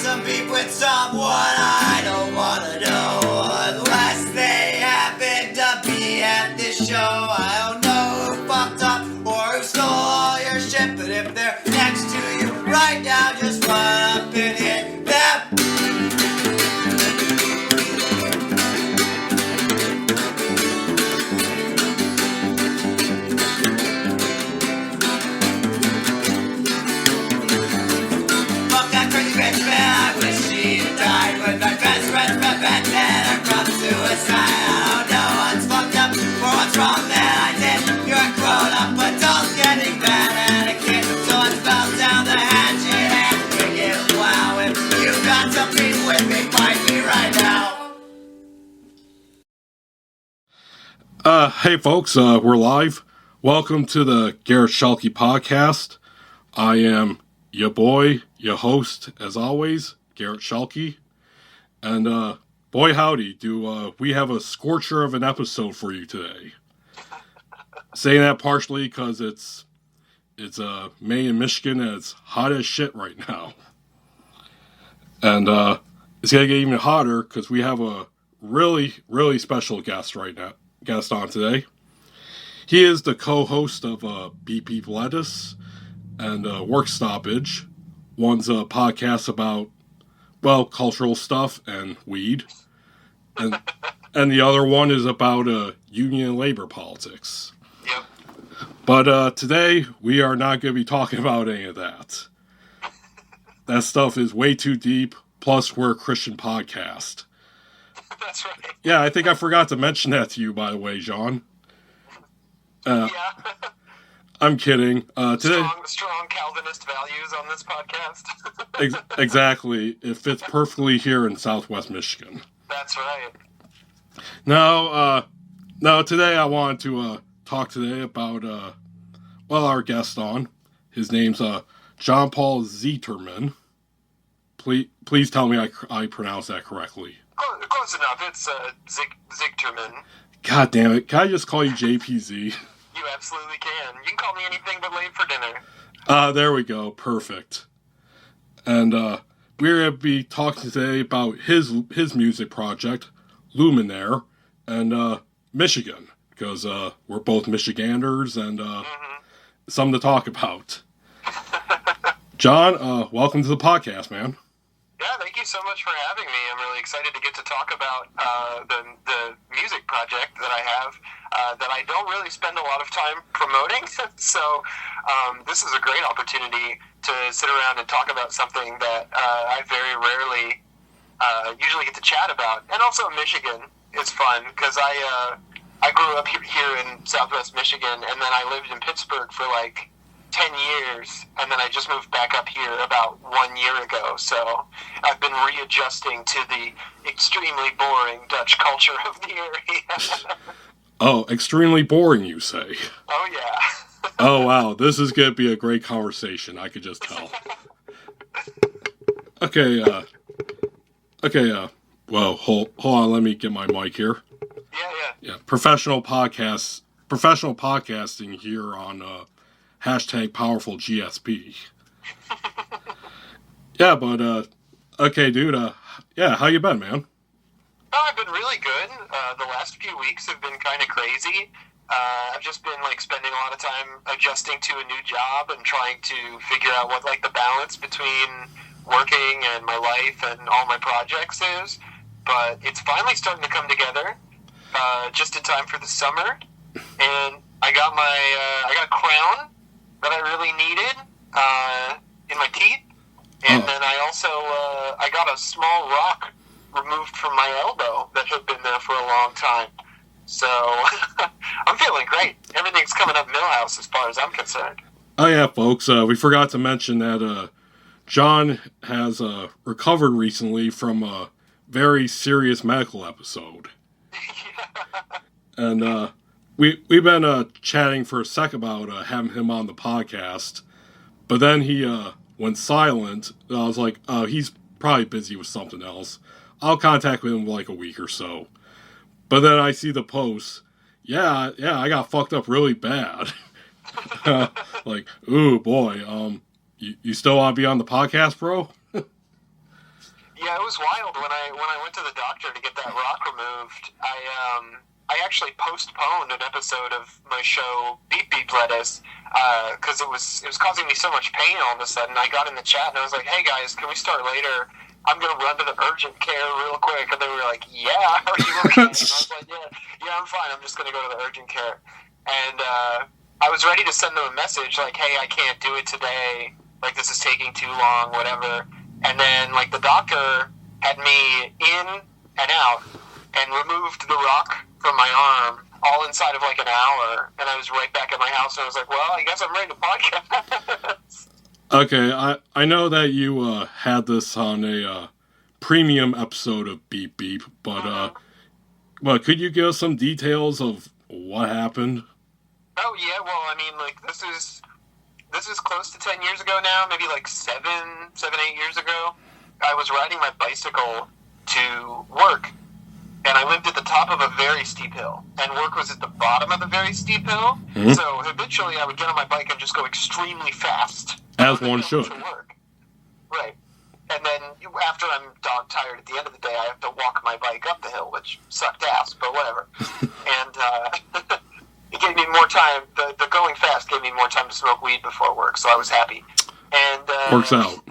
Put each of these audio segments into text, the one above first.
some beef with someone I don't wanna know, unless they happen to be at this show. I don't know who fucked up or who stole all your shit, but if they're next to you right now, just run up and hit them. Fuck that crazy bitch, man, I wish she had died. But my best friend prevented her from suicide. I don't know what's fucked up or what's wrong that I did. You're a grown-up adult getting mad at a kid, so it fell down the hatchet and bring it. Wow, if you got some beef with me, fight me right now. Hey folks, we're live. Welcome to the Garret Schuelke podcast. I am your boy, your host, as always, Garret Schuelke. And boy howdy, do we have a scorcher of an episode for you today. Saying that partially because it's May in Michigan and it's hot as shit right now. And it's gonna get even hotter because we have a really, really special guest on today. He is the co-host of BP Lettuce and Work Stoppage. One's a podcast about, well, cultural stuff and weed. And the other one is about union and labor politics. Yep. But today, we are not going to be talking about any of that. That stuff is way too deep, plus we're a Christian podcast. That's right. Yeah, I think I forgot to mention that to you, by the way, John. Yeah. I'm kidding. Today, Strong Calvinist values on this podcast. Exactly. It fits perfectly here in Southwest Michigan. That's right. Now, today I wanted to talk today about, our guest on. His name's John Paul Zigterman. Please tell me I pronounced that correctly. Close enough. It's Zigterman. God damn it. Can I just call you JPZ? You absolutely can. You can call me anything but late for dinner. There we go. Perfect. And we're going to be talking today about his music project, Luminaire, and Michigan, because we're both Michiganders and something to talk about. John, welcome to the podcast, man. Yeah, thank you so much for having me. I'm really excited to get to talk about the music project that I have that I don't really spend a lot of time promoting. So this is a great opportunity to sit around and talk about something that I very rarely usually get to chat about. And also Michigan is fun because I grew up here in Southwest Michigan, and then I lived in Pittsburgh for like 10 years, and then I just moved back up here about 1 year ago, so I've been readjusting to the extremely boring Dutch culture of the area. Oh, extremely boring, you say? Oh, yeah. Oh, wow, this is going to be a great conversation, I could just tell. Okay, well, hold on, let me get my mic here. Yeah. Professional podcasting here on, hashtag powerful GSP. Yeah, but, okay, dude, how you been, man? Oh, I've been really good. The last few weeks have been kind of crazy. I've just been, spending a lot of time adjusting to a new job and trying to figure out what, the balance between working and my life and all my projects is. But it's finally starting to come together, just in time for the summer. And I got I got a crown that I really needed in my teeth, and then I also I got a small rock removed from my elbow that had been there for a long time. So I'm feeling great. Everything's coming up Millhouse as far as I'm concerned. Oh yeah, folks, we forgot to mention that John has recovered recently from a very serious medical episode. And we've been chatting for a sec about having him on the podcast, but then he went silent. I was like, oh, he's probably busy with something else. I'll contact him in a week or so. But then I see the post. Yeah, I got fucked up really bad. Ooh, boy, you still want to be on the podcast, bro? Yeah, it was wild when I went to the doctor to get that rock removed. I actually postponed an episode of my show Beep Beep Lettuce because it was causing me so much pain all of a sudden. I got in the chat and I was like, "Hey guys, can we start later? I'm gonna run to the urgent care real quick." And they were like, "Yeah, are you okay?" And I was like, "Yeah, I'm fine. I'm just gonna go to the urgent care." And I was ready to send them a message like, "Hey, I can't do it today. Like, this is taking too long, whatever." And then, like, the doctor had me in and out and removed the rock from my arm all inside of, like, an hour. And I was right back at my house, and I was like, well, I guess I'm ready to podcast. Okay, I know that you had this on a premium episode of Beep Beep, but could you give us some details of what happened? Oh, yeah, well, I mean, like, this is close to 10 years ago now, maybe like 8 years ago. I was riding my bicycle to work, and I lived at the top of a very steep hill, and work was at the bottom of a very steep hill. Mm-hmm. So habitually I would get on my bike and just go extremely fast. As one should. To work. Right. And then after I'm dog tired at the end of the day, I have to walk my bike up the hill, which sucked ass, but whatever. And it gave me more time. The going fast gave me more time to smoke weed before work, so I was happy. And works out.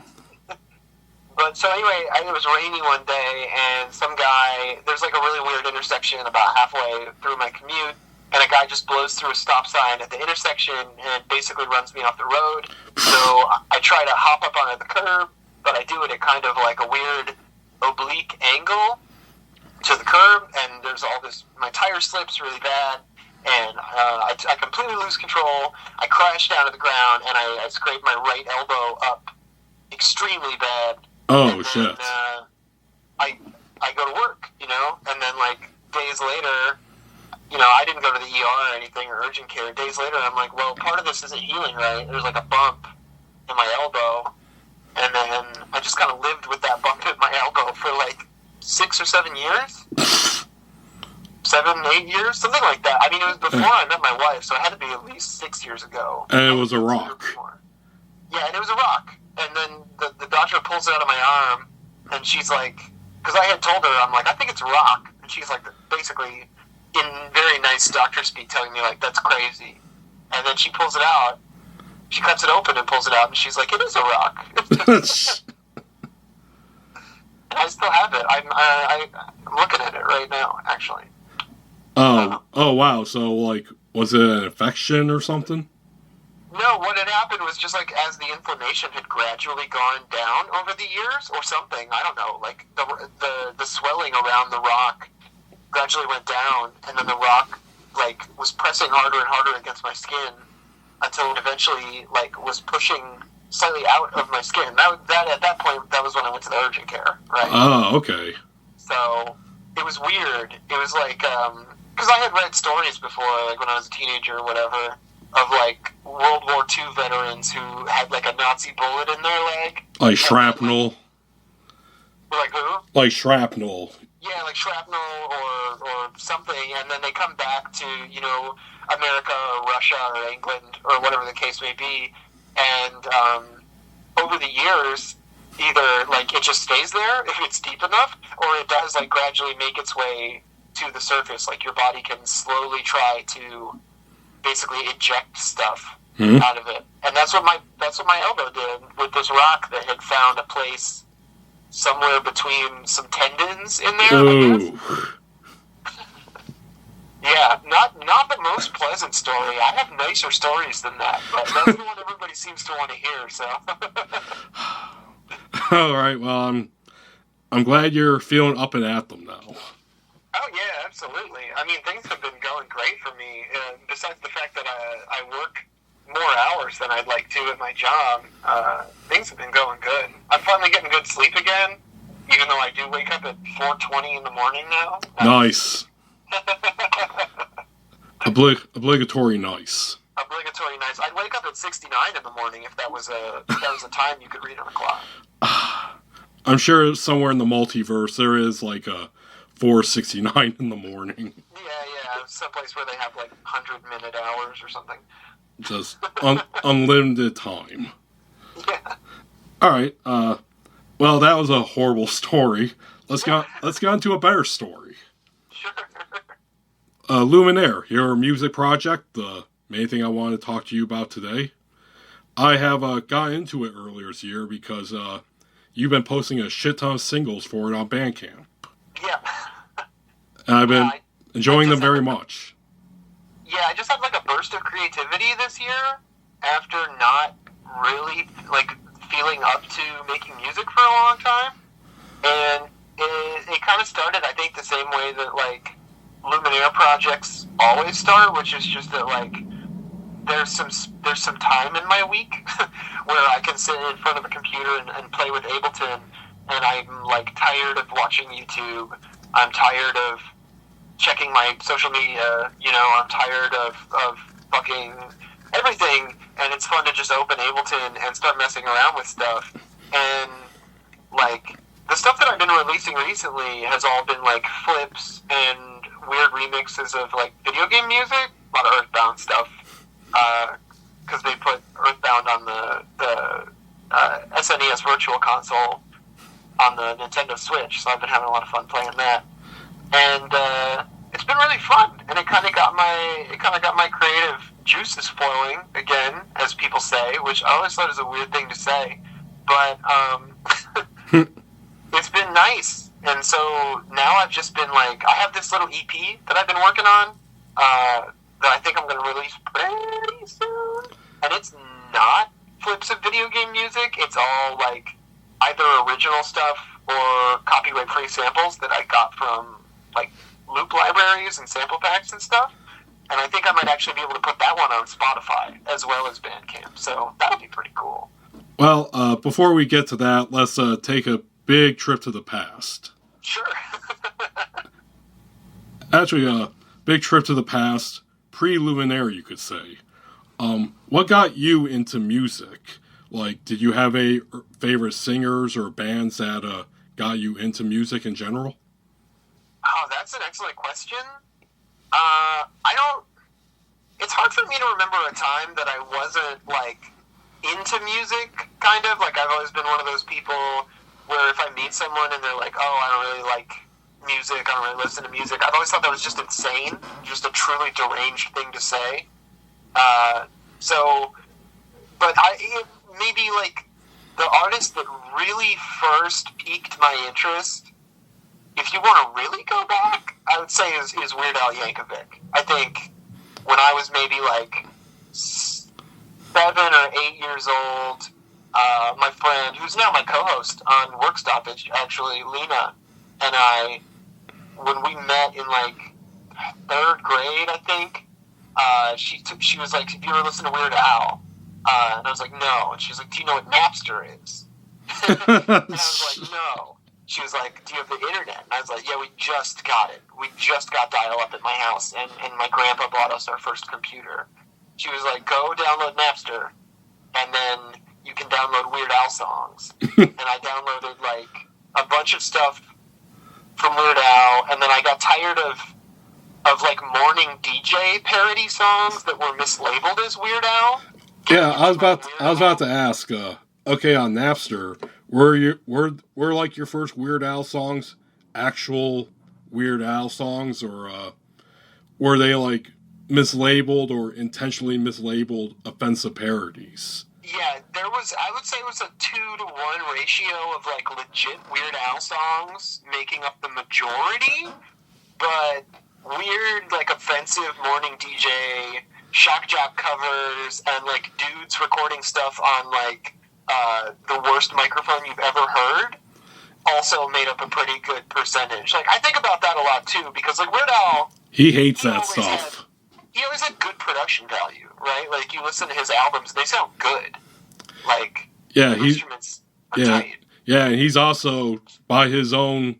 But so anyway, it was raining one day, and some guy, there's like a really weird intersection about halfway through my commute, and a guy just blows through a stop sign at the intersection and basically runs me off the road. So I try to hop up onto the curb, but I do it at kind of like a weird oblique angle to the curb, and there's all this, my tire slips really bad. And I completely lose control. I crash down to the ground, and I scrape my right elbow up extremely bad. Oh, and shit. Then, I go to work, and then, like, days later, I didn't go to the ER or anything, or urgent care. Days later, I'm like, well, part of this isn't healing right. There's, like, a bump in my elbow, and then I just kind of lived with that bump in my elbow for, like, 6 or 7 years. 7, 8 years, something like that. I mean, it was before I met my wife, so it had to be at least 6 years ago. And it was a rock. Yeah, and it was a rock. And then the doctor pulls it out of my arm, and she's like, because I had told her, I'm like, I think it's a rock. And she's like, basically, in very nice doctor speak, telling me, like, that's crazy. And then she pulls it out, she cuts it open and pulls it out, and she's like, it is a rock. And I still have it. I'm looking at it right now, actually. Oh, wow. So, like, was it an infection or something? No, what had happened was just, like, as the inflammation had gradually gone down over the years or something, I don't know, like, the swelling around the rock gradually went down, and then the rock, like, was pressing harder and harder against my skin until it eventually, like, was pushing slightly out of my skin. That at that point, that was when I went to the urgent care, right? Oh, okay. So, it was weird. It was like, because I had read stories before, like, when I was a teenager or whatever, of, like, World War II veterans who had, like, a Nazi bullet in their leg. Like shrapnel? Like who? Like shrapnel. Yeah, like shrapnel or something, and then they come back to, America or Russia or England or whatever the case may be, and over the years, either, like, it just stays there if it's deep enough, or it does, like, gradually make its way to the surface. Like, your body can slowly try to basically eject stuff out of it. And that's what my elbow did with this rock that had found a place somewhere between some tendons in there, I guess. Yeah, not the most pleasant story. I have nicer stories than that, but that's the one everybody seems to want to hear, so. All right, well, I'm glad you're feeling up and at them now. Oh, yeah, absolutely. I mean, things have been going great for me. Besides the fact that I work more hours than I'd like to at my job, things have been going good. I'm finally getting good sleep again, even though I do wake up at 4:20 in the morning now. Nice. Obligatory nice. Obligatory nice. I'd wake up at 69 in the morning if that was a time you could read on a clock. I'm sure somewhere in the multiverse there is like a 4:69 in the morning. Yeah, someplace where they have like 100-minute hours or something. Just unlimited time. Yeah. All right. Well, that was a horrible story. Let's get on to a better story. Sure. Luminaire, your music project, the main thing I wanted to talk to you about today. I have got into it earlier this year because you've been posting a shit ton of singles for it on Bandcamp. Yeah. And I've been enjoying them very much. Yeah, I just had like a burst of creativity this year after not really like feeling up to making music for a long time. And it kind of started, I think, the same way that like Luminaire projects always start, which is just that like there's some time in my week where I can sit in front of a computer and play with Ableton, and I'm like tired of watching YouTube. I'm tired of checking my social media. You know, I'm tired of fucking everything, and it's fun to just open Ableton and start messing around with stuff. And like the stuff that I've been releasing recently has all been like flips and weird remixes of like video game music, a lot of Earthbound stuff, because they put Earthbound on the SNES Virtual Console on the Nintendo Switch, so I've been having a lot of fun playing that, and it's been really fun, and it kind of got my creative juices flowing again, as people say, which I always thought is a weird thing to say, but it's been nice. And so now I've just been like, I have this little EP that I've been working on that I think I'm going to release pretty soon, and it's not flips of video game music. It's all like either original stuff or copyright-free samples that I got from like loop libraries and sample packs and stuff. And I think I might actually be able to put that one on Spotify as well as Bandcamp. So that'll be pretty cool. Well, before we get to that, let's take a big trip to the past. Sure. Actually, a big trip to the past, pre-Luminaire, you could say. What got you into music? Like, did you have a favorite singers or bands that got you into music in general? Oh, that's an excellent question. It's hard for me to remember a time that I wasn't, like, into music, kind of. Like, I've always been one of those people where if I meet someone and they're like, oh, I don't really like music, I don't really listen to music, I've always thought that was just insane, just a truly deranged thing to say. But maybe, like, the artist that really first piqued my interest, if you want to really go back, I would say is Weird Al Yankovic. I think when I was maybe like 7 or 8 years old, my friend, who's now my co-host on Work Stoppage, actually, Lena, and I, when we met in like 3rd grade, I think, she was like, have you ever listened to Weird Al? And I was like, no. And she's like, do you know what Napster is? And I was like, no. She was like, do you have the internet? And I was like, yeah, we just got it. We just got dial-up at my house, and my grandpa bought us our first computer. She was like, go download Napster, and then you can download Weird Al songs. And I downloaded, like, a bunch of stuff from Weird Al, and then I got tired of like, morning DJ parody songs that were mislabeled as Weird Al. Yeah, I was about to ask, okay, on Napster, were like your first Weird Al songs actual Weird Al songs, or were they like mislabeled or intentionally mislabeled offensive parodies? Yeah, I would say it was a 2-to-1 ratio of like legit Weird Al songs making up the majority, but weird, like, offensive morning DJ, shock jock covers, and like dudes recording stuff on like the worst microphone you've ever heard also made up a pretty good percentage. Like, I think about that a lot too, because like Weird Al, he hates that stuff. He always had good production value, right? Like, you listen to his albums, they sound good. Like, yeah, the instruments are tight. Yeah, and he's also, by his own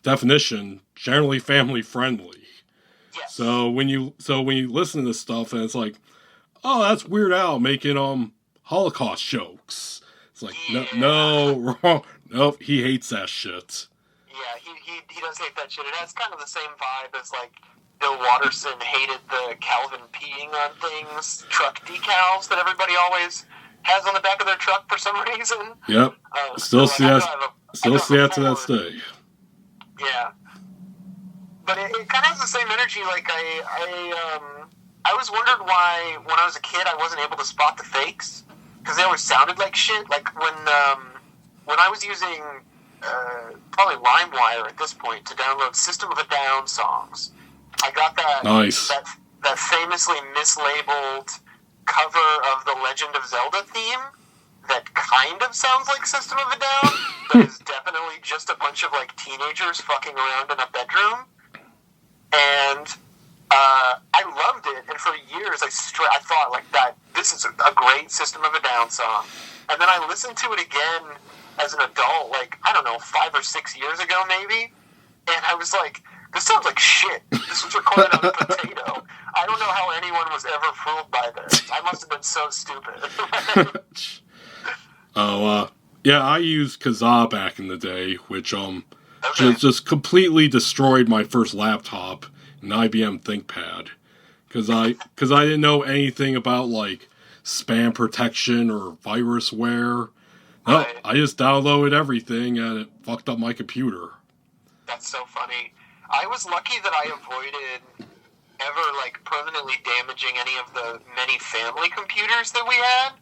definition, generally family friendly. Yes. So when you listen to this stuff and it's like, oh, that's Weird Al making Holocaust jokes. It's like, no, wrong. Nope, he hates that shit. Yeah, he does hate that shit. It has kind of the same vibe as like Bill Watterson hated the Calvin peeing on things truck decals that everybody always has on the back of their truck for some reason. Yep. Still see that. Still see that to this day. Yeah. But it kind of has the same energy. Like, I always wondered why, when I was a kid, I wasn't able to spot the fakes. Because they always sounded like shit. Like, when I was using probably LimeWire at this point to download System of a Down songs, I got that nice. that famously mislabeled cover of the Legend of Zelda theme that kind of sounds like System of a Down, but is definitely just a bunch of like teenagers fucking around in a bedroom. And I loved it, and for years I thought like that this is a great System of a Down song. And then I listened to it again as an adult, like, I don't know, 5 or 6 years ago maybe, and I was like, this sounds like shit. This was recorded on a potato. I don't know how anyone was ever fooled by this. I must have been so stupid. Yeah, I used Kazaa back in the day, which just completely destroyed my first laptop, an IBM ThinkPad, because I didn't know anything about like spam protection or virusware. No, Right. I just downloaded everything and it fucked up my computer. That's so funny. I was lucky that I avoided ever like permanently damaging any of the many family computers that we had.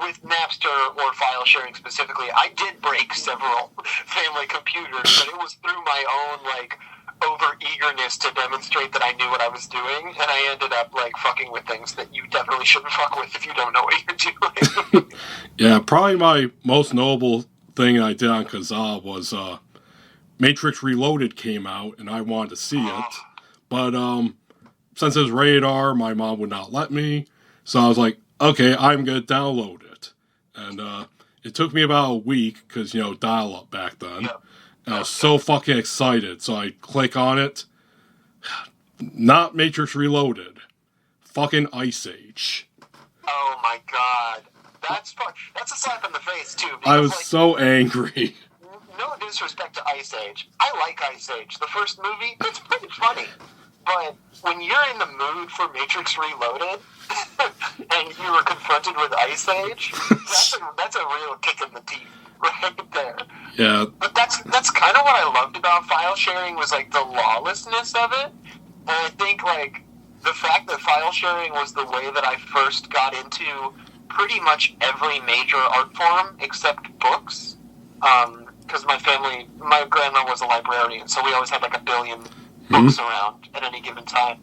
With Napster or file sharing specifically, I did break several family computers, but it was through my own like over eagerness to demonstrate that I knew what I was doing, and I ended up like fucking with things that you definitely shouldn't fuck with if you don't know what you're doing. Yeah, probably my most notable thing I did on Kazaa was Matrix Reloaded came out, and I wanted to see it, but since it was rated R, my mom would not let me, so I was like, okay, I'm gonna download it, and it took me about a week because dial-up back then. Yep. And I was so fucking excited, so I click on it. Not Matrix Reloaded, fucking Ice Age. Oh my god, that's a slap in the face too. Because, I was so angry. No disrespect to Ice Age. I like Ice Age. The first movie, it's pretty funny. But when you're in the mood for Matrix Reloaded, and you were confronted with Ice Age, that's a real kick in the teeth right there. Yeah. But that's kind of what I loved about file sharing was like the lawlessness of it. And I think like the fact that file sharing was the way that I first got into pretty much every major art form except books. Because my grandma was a librarian, so we always had like a billion books around at any given time.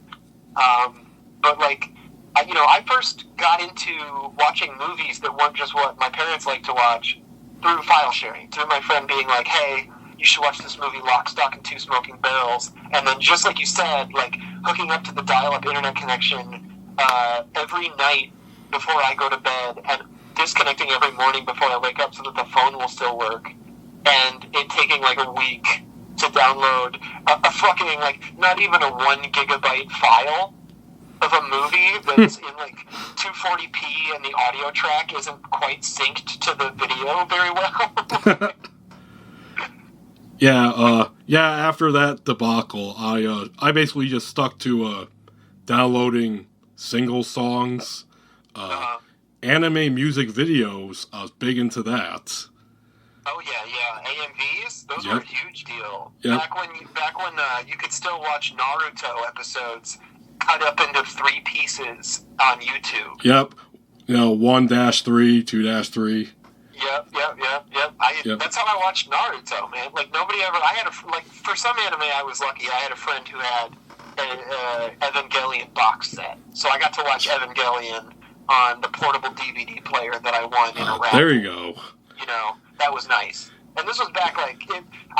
But like, I first got into watching movies that weren't just what my parents liked to watch through file sharing, through my friend being like, hey, you should watch this movie Lock, Stock, and Two Smoking Barrels. And then just like you said, like hooking up to the dial-up internet connection every night before I go to bed and disconnecting every morning before I wake up so that the phone will still work. And it taking like a week to download a fucking like not even a 1 gigabyte file of a movie that's in like 240p and the audio track isn't quite synced to the video very well. Yeah, after that debacle, I basically just stuck to downloading single songs, anime music videos. I was big into that. Oh yeah, AMVs. Those were a huge deal. Yep. Back when you could still watch Naruto episodes cut up into 3 pieces on YouTube. Yep. 1-3, 2-3. Yep. That's how I watched Naruto, man. Like nobody ever. For some anime, I was lucky. I had a friend who had an Evangelion box set, so I got to watch Evangelion on the portable DVD player that I won in a raffle. There you go. That was nice. And this was back I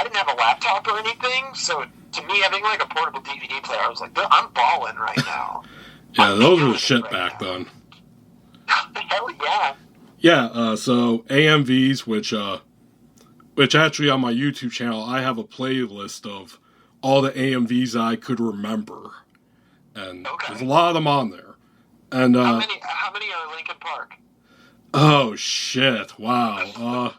didn't have a laptop or anything, so to me having like a portable DVD player, I was like, I'm balling right now. Yeah, those were the shit back then. Hell yeah. Yeah, so AMVs, which actually on my YouTube channel, I have a playlist of all the AMVs I could remember. And there's a lot of them on there. And how many are Linkin Park? Oh, shit. Wow.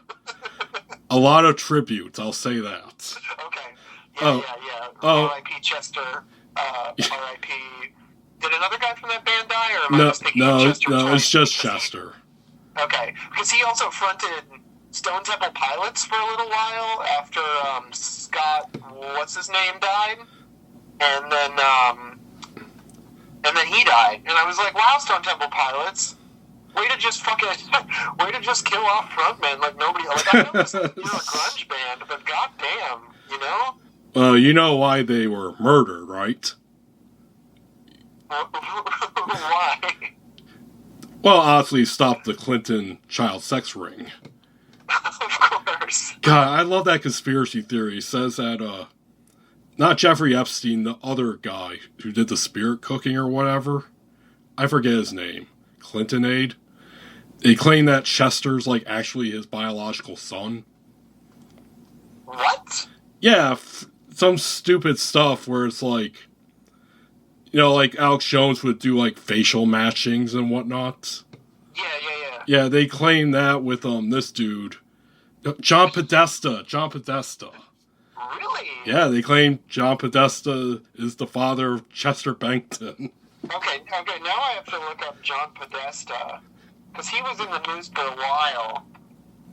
A lot of tributes, I'll say that. Okay. Yeah. R.I.P. Chester. R.I.P. Did another guy from that band die, or am I just thinking of Chester? No, it's just Chester. Okay, because he also fronted Stone Temple Pilots for a little while after Scott, what's his name, died, and then he died, and I was like, wow, Stone Temple Pilots, way to just kill off frontmen like nobody. Like, I know you're a grunge band, but goddamn, you know. You know why they were murdered, right? Why? Well, obviously, stop the Clinton child sex ring. Of course. God, I love that conspiracy theory. It says that, not Jeffrey Epstein, the other guy who did the spirit cooking or whatever. I forget his name. Clinton aide. They claim that Chester's, like, actually his biological son. What? Yeah, some stupid stuff where it's like, you know, like Alex Jones would do, like, facial matchings and whatnot. Yeah. Yeah, they claim that with, this dude. John Podesta. Really? Yeah, they claim John Podesta is the father of Chester Bennington. Okay, now I have to look up John Podesta, because he was in the news for a while.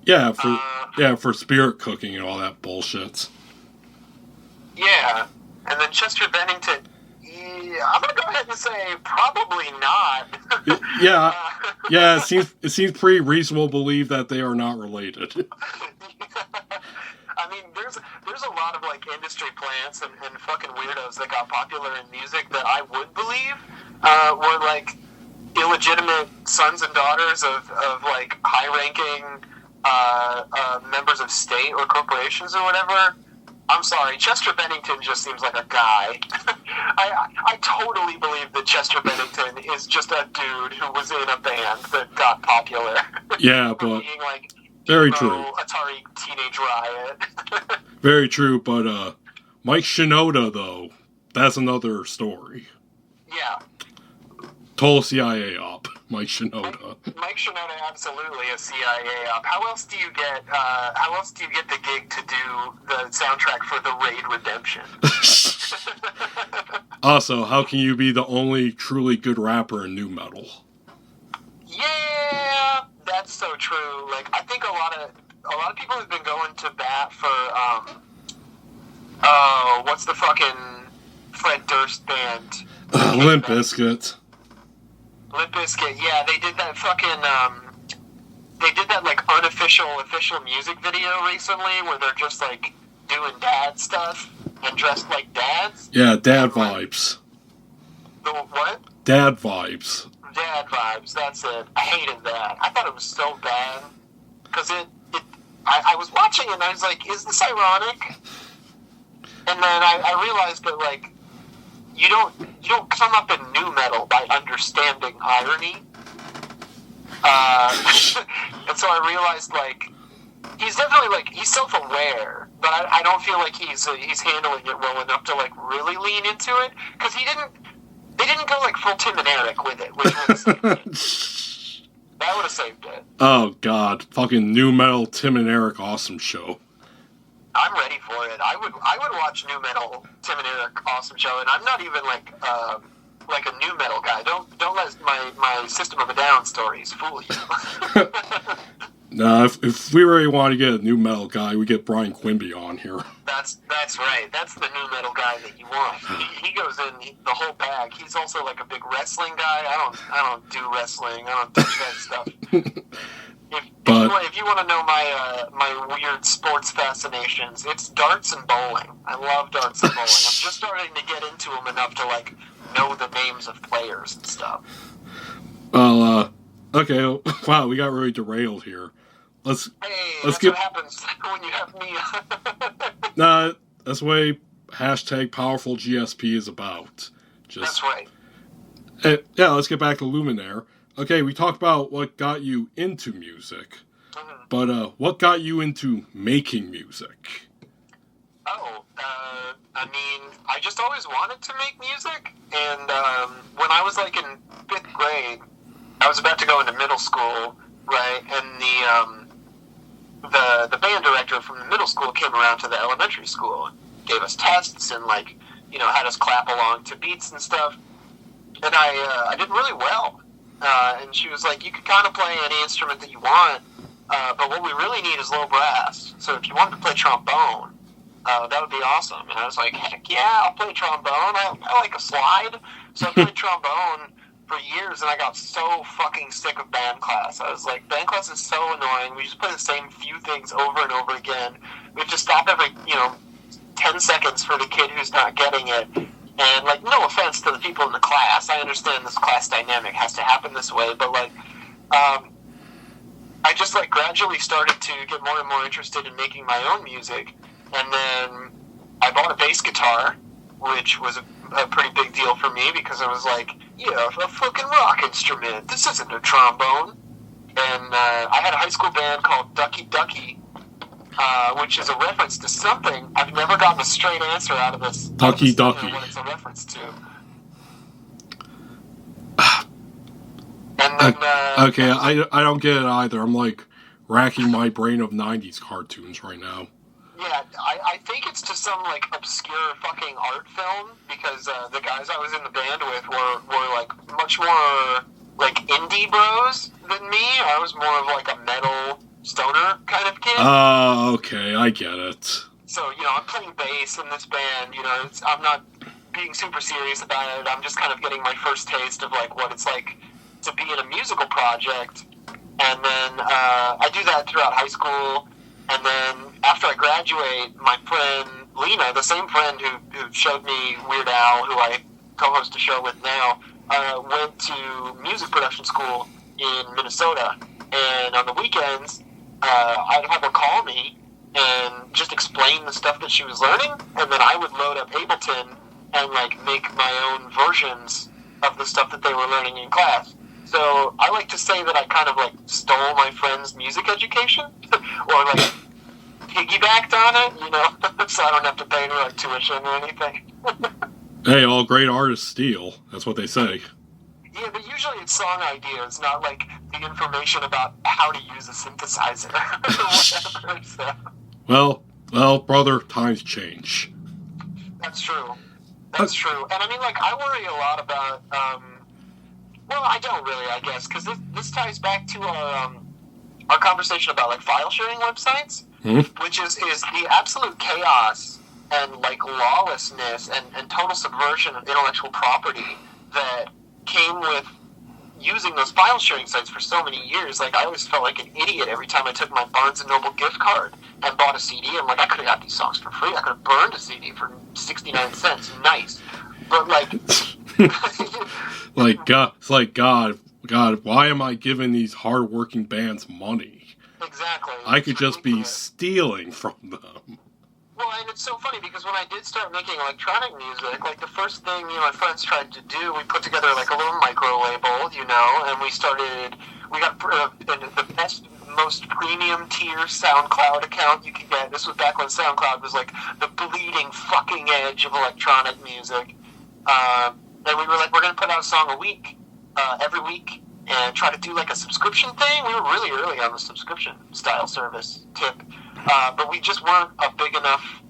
Yeah, for spirit cooking and all that bullshit. Yeah, and then Chester Bennington, I'm going to go ahead and say probably not. Yeah, it seems pretty reasonable to believe that they are not related. I mean, there's a lot of, like, industry plants and fucking weirdos that got popular in music that I would believe were, like, illegitimate sons and daughters of like, high-ranking members of state or corporations or whatever. I'm sorry, Chester Bennington just seems like a guy. I totally believe that Chester Bennington is just a dude who was in a band that got popular. Yeah, but being, like, very emo, true. Atari Teenage Riot. Very true, but Mike Shinoda, though, that's another story. Yeah. Total CIA op, Mike Shinoda. Mike Shinoda, absolutely a CIA op. How else do you get the gig to do the soundtrack for The Raid Redemption? Also, how can you be the only truly good rapper in nu metal? Yeah, that's so true. Like, I think a lot of people have been going to bat for what's the fucking Fred Durst band? Limp Bizkit. Limp Bizkit, yeah, they did that fucking, like, official music video recently where they're just, like, doing dad stuff and dressed like dads. Yeah, dad vibes. The what? Dad vibes. Dad vibes, that's it. I hated that. I thought it was so bad. Because I was watching it and I was like, is this ironic? And then I realized that, like, you don't come up in nu metal by understanding irony. And so I realized, like, he's definitely, like, he's self-aware, but I don't feel like he's handling it well enough to, like, really lean into it, because they didn't go, like, full Tim and Eric with it, which would have saved it. That would have saved it. Oh, God. Fucking nu metal Tim and Eric awesome show. I'm ready for it. I would watch nu metal Tim and Eric awesome show, and I'm not even like a nu metal guy. Don't let my System of a Down stories fool you. Nah, if we really want to get a nu metal guy, we get Brian Quimby on here. That's right. That's the nu metal guy that you want. He goes in the whole bag. He's also like a big wrestling guy. I don't do wrestling. I don't touch that stuff. If you want to know my weird sports fascinations, it's darts and bowling. I love darts and bowling. I'm just starting to get into them enough to, like, know the names of players and stuff. Well, okay. Wow, we got really derailed here. Let's what happens when you have me. Nah, that's the way #powerful GSP is about. That's right. Yeah, let's get back to Luminaire. Okay, we talked about what got you into music, but what got you into making music? I mean, I just always wanted to make music, and when I was, like, in 5th grade, I was about to go into middle school, right, and the band director from the middle school came around to the elementary school and gave us tests and, like, you know, had us clap along to beats and stuff, and I did really well. And she was like, you can kind of play any instrument that you want, but what we really need is low brass. So if you wanted to play trombone, that would be awesome. And I was like, heck yeah, I'll play trombone. I like a slide. So I played trombone for years, and I got so fucking sick of band class. I was like, band class is so annoying. We just play the same few things over and over again. We have to stop every, 10 seconds for the kid who's not getting it. And, like, no offense to the people in the class. I understand this class dynamic has to happen this way, but, like, I just, like, gradually started to get more and more interested in making my own music. And then I bought a bass guitar, which was a pretty big deal for me because I was like, yeah, a fucking rock instrument. This isn't a trombone. And I had a high school band called Ducky Ducky, which is a reference to something. I've never gotten a straight answer out of this. Ducky Ducky. What it's a reference to. And then, okay, I don't get it either. I'm like racking my brain of 90s cartoons right now. Yeah, I think it's to some, like, obscure fucking art film, because the guys I was in the band with were like, much more, like, indie bros than me. I was more of, like, a metal stoner kind of kid. Oh, okay, I get it. So, I'm playing bass in this band, I'm not being super serious about it. I'm just kind of getting my first taste of, like, what it's like to be in a musical project. And then I do that throughout high school. And then after I graduate, my friend Lena, the same friend who showed me Weird Al, who I co-host a show with now, went to music production school in Minnesota. And on the weekends, I'd have her call me and just explain the stuff that she was learning. And then I would load up Ableton and, like, make my own versions of the stuff that they were learning in class. So I like to say that I kind of, like, stole my friend's music education, or, like, piggybacked on it, so I don't have to pay any, like, tuition or anything. Hey, all great artists steal. That's what they say. Yeah, but usually it's song ideas, not, like, the information about how to use a synthesizer or whatever. So. Well, brother, times change. That's true. That's true. And, I mean, like, I worry a lot about... well, I don't really, I guess, because this ties back to our conversation about, like, file sharing websites, which is the absolute chaos and, like, lawlessness and total subversion of intellectual property that came with using those file sharing sites for so many years. Like, I always felt like an idiot every time I took my Barnes & Noble gift card and bought a CD. I'm like, I could have got these songs for free. I could have burned a CD for 69 cents. Nice. But, like... God, why am I giving these hard-working bands money? Exactly. I could just be stealing from them. Well, and it's so funny because when I did start making electronic music, like, the first thing my friends tried to do, we put together, like, a little micro label, and we got the best, most premium tier SoundCloud account you could get. This was back when SoundCloud was, like, the bleeding fucking edge of electronic music. And we were like, we're going to put out a song a week, every week, and try to do, like, a subscription thing. We were really early on the subscription-style service tip, but we just weren't a big enough,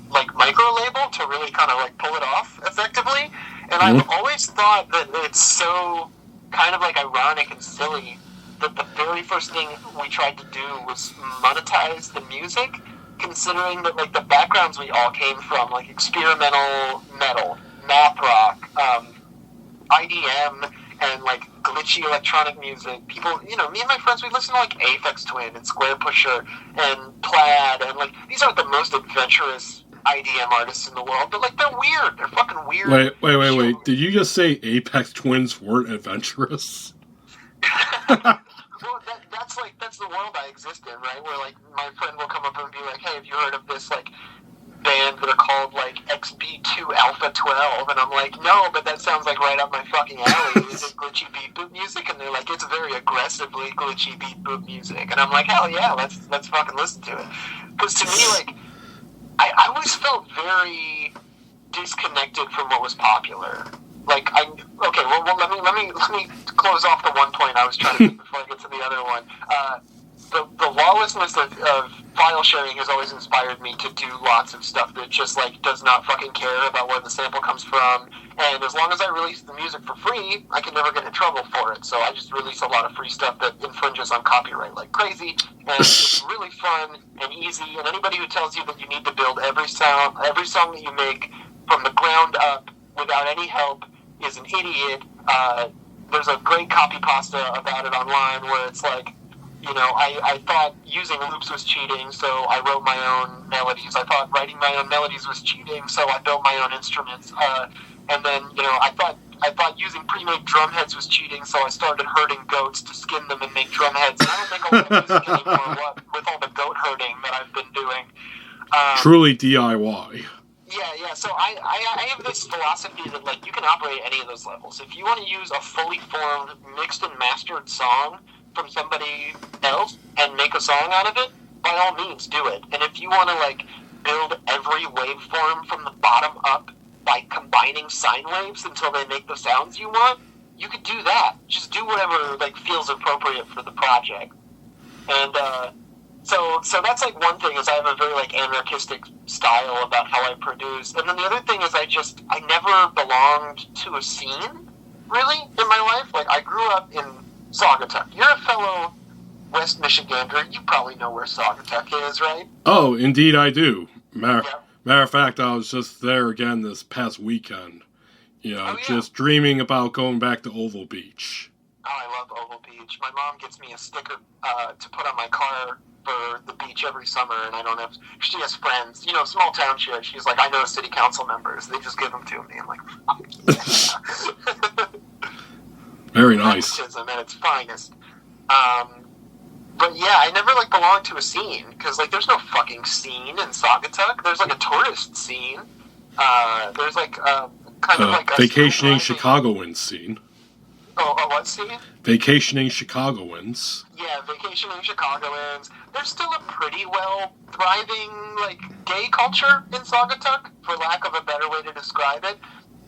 like, micro-label to really kind of, like, pull it off effectively. And I've always thought that it's so kind of, like, ironic and silly that the very first thing we tried to do was monetize the music, considering that, like, the backgrounds we all came from, like, experimental metal, math rock, IDM, and, like, glitchy electronic music. People, me and my friends, we listen to, like, Aphex Twin and Square Pusher and Plaid, and, like, these aren't the most adventurous IDM artists in the world, but, like, they're weird. They're fucking weird. Wait. Did you just say Aphex Twins weren't adventurous? Well, that's the world I exist in, right? Where, like, my friend will come up and be like, hey, have you heard of this, like, band that are called, like, XB2 Alpha 12, and I'm like, no, but that sounds like right up my fucking alley. Is it glitchy beat boop music? And they're like, it's very aggressively glitchy beat boop music. And I'm like, hell yeah, let's fucking listen to it. Because to me, like, I always felt very disconnected from what was popular. Like, let me close off the one point I was trying to make before I get to the other one. The lawlessness of file sharing has always inspired me to do lots of stuff that just like does not fucking care about where the sample comes from. And as long as I release the music for free, I can never get in trouble for it. So I just release a lot of free stuff that infringes on copyright like crazy. And it's really fun and easy. And anybody who tells you that you need to build every song that you make from the ground up without any help is an idiot. There's a great copy pasta about it online where it's like, you know, I thought using loops was cheating, so I wrote my own melodies. I thought writing my own melodies was cheating, so I built my own instruments. And then, you know, I thought using pre-made drum heads was cheating, so I started herding goats to skin them and make drum heads. And I don't make a lot of music anymore with all the goat herding that I've been doing. Truly DIY. Yeah. So I have this philosophy that, like, you can operate any of those levels. If you want to use a fully formed, mixed and mastered song from somebody else and make a song out of it, by all means do it. And if you want to, like, build every waveform from the bottom up by combining sine waves until they make the sounds you want, you could do that. Just do whatever, like, feels appropriate for the project. And so that's, like, one thing is I have a very, like, anarchistic style about how I produce. And then the other thing is I never belonged to a scene, really, in my life. Like, I grew up in Saugatuck. You're a fellow West Michigander. You probably know where Saugatuck is, right? Oh, indeed I do. Matter of fact, I was just there again this past weekend. You know, just dreaming about going back to Oval Beach. Oh, I love Oval Beach. My mom gets me a sticker to put on my car for the beach every summer, and I don't have... She has friends. You know, small town shit. She's like, I know city council members. They just give them to me. I'm like, fuck yeah. Very nice. Nepotism at its finest. But yeah, I never, like, belonged to a scene, because, like, there's no fucking scene in Saugatuck. There's, like, a tourist scene. There's, like, kind of like a... Vacationing Chicagoans scene. Oh, what scene? Vacationing Chicagoans. Yeah, vacationing Chicagoans. There's still a pretty well thriving, like, gay culture in Saugatuck, for lack of a better way to describe it.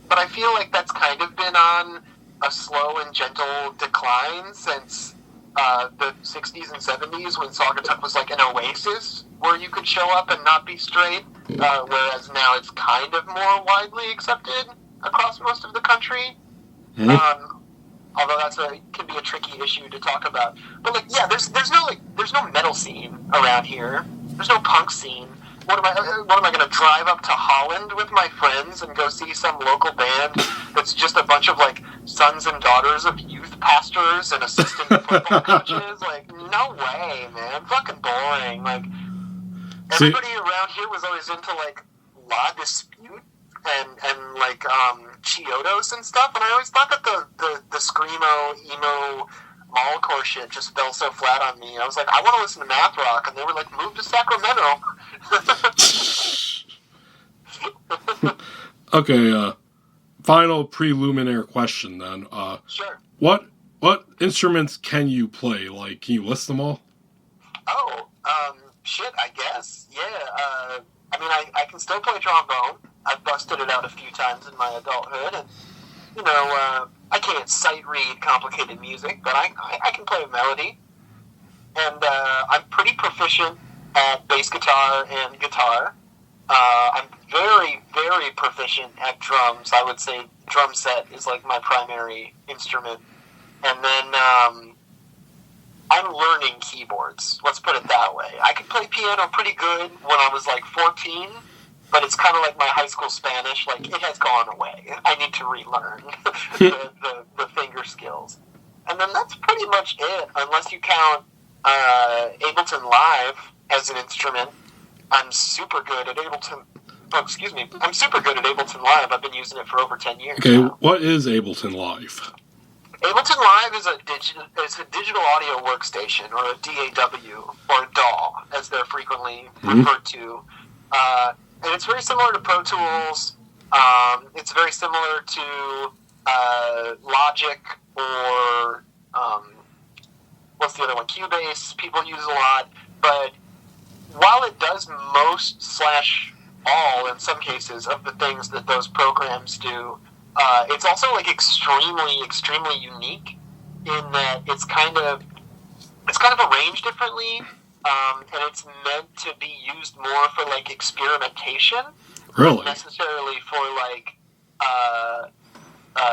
But I feel like that's kind of been on a slow and gentle decline since the 60s and 70s, when Saugatuck was like an oasis where you could show up and not be straight, whereas now it's kind of more widely accepted across most of the country. Mm-hmm. Although can be a tricky issue to talk about. But, like, yeah, there's no metal scene around here. There's no punk scene. What am I going to drive up to Holland with my friends and go see some local band that's just a bunch of, like, sons and daughters of youth pastors and assistant football coaches? Like, no way, man. Fucking boring. Like, everybody around here was always into, like, La Dispute and like, Chiodos and stuff, and I always thought that the screamo, emo, mallcore shit just fell so flat on me. I was like, I want to listen to math rock, and they were like, move to Sacramento. Okay, final pre-Luminaire question then. Sure. What instruments can you play? Like, can you list them all? Oh, shit, I guess. Yeah, I mean, I can still play trombone. I've busted it out a few times in my adulthood, and, you know, I can't sight read complicated music, but I can play a melody. And I'm pretty proficient at bass guitar and guitar. I'm very, very proficient at drums. I would say drum set is like my primary instrument. And then I'm learning keyboards. Let's put it that way. I could play piano pretty good when I was like 14, but it's kind of like my high school Spanish. Like, it has gone away. I need to relearn the finger skills. And then that's pretty much it, unless you count Ableton Live as an instrument. I'm super good at Ableton. Oh, excuse me. I'm super good at Ableton Live. I've been using it for over 10 years Okay, now. What is Ableton Live? Ableton Live is a digital audio workstation, or a DAW, or a DAW, as they're frequently referred to. And it's very similar to Pro Tools. It's very similar to Logic, or what's the other one? Cubase. People use a lot. But while it does most / all, in some cases, of the things that those programs do, it's also like extremely, extremely unique in that it's kind of arranged differently. and it's meant to be used more for like experimentation, Really? not necessarily for like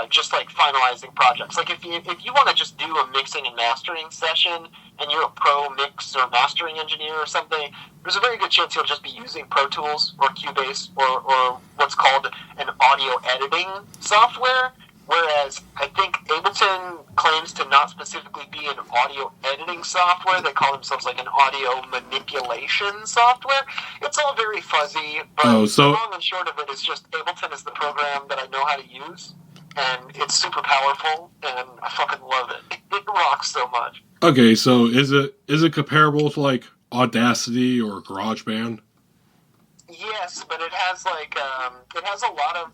just like finalizing projects. Like if you want to just do a mixing and mastering session, and you're a pro mix or mastering engineer or something, there's a very good chance you'll just be using Pro Tools or Cubase or what's called an audio editing software. Whereas I think Ableton claims to not specifically be an audio editing software. They call themselves like an audio manipulation software. It's all very fuzzy, but the long and short of it is just Ableton is the program that I know how to use, and it's super powerful, and I fucking love it. It rocks so much. Okay, so is it comparable to like Audacity or GarageBand? Yes, but it has like it has a lot of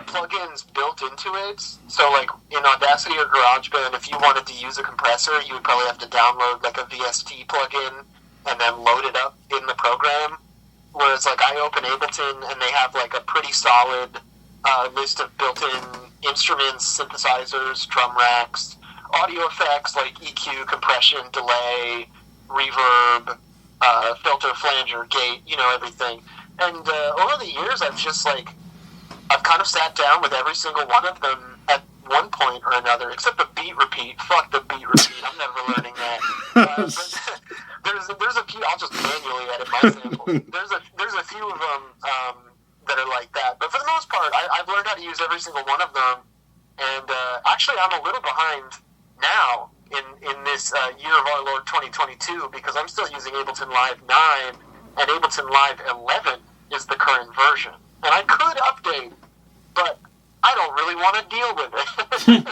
plugins built into it. So like in Audacity or GarageBand, if you wanted to use a compressor, you would probably have to download like a VST plugin and then load it up in the program. Whereas like I open Ableton and they have like a pretty solid list of built-in instruments, synthesizers, drum racks, audio effects like EQ, compression, delay, reverb, filter, flanger, gate, everything. And over the years, I've kind of sat down with every single one of them at one point or another, except the beat repeat. Fuck the beat repeat. I'm never learning that. But there's a few. I'll just manually edit my samples. There's a few of them that are like that. But for the most part, I've learned how to use every single one of them. And actually, I'm a little behind now in this year of our Lord 2022 because I'm still using Ableton Live 9, and Ableton Live 11 is the current version. And I could update, but I don't really want to deal with it.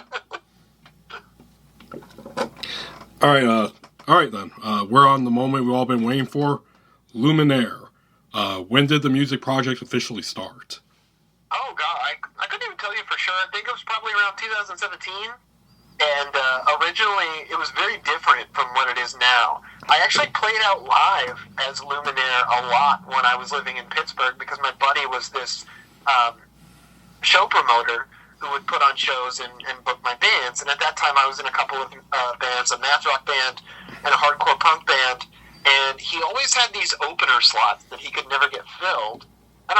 All right then. We're on the moment we've all been waiting for. Luminaire. When did the music project officially start? Oh god, I couldn't even tell you for sure. I think it was probably around 2017. And originally, it was very different from what it is now. I actually played out live as Luminaire a lot when I was living in Pittsburgh because my buddy was this show promoter who would put on shows and book my bands. And at that time, I was in a couple of bands, a math rock band and a hardcore punk band. And he always had these opener slots that he could never get filled. And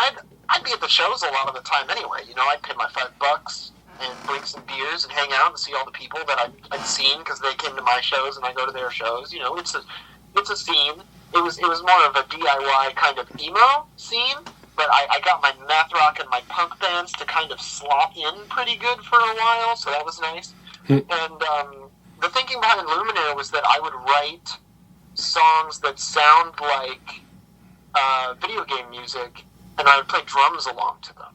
I'd be at the shows a lot of the time anyway. I'd pay my $5 and bring some beers and hang out and see all the people that I'd seen because they came to my shows and I go to their shows. It's a scene. It was more of a DIY kind of emo scene, but I got my math rock and my punk bands to kind of slot in pretty good for a while, so that was nice. And the thinking behind Luminaire was that I would write songs that sound like video game music, and I would play drums along to them.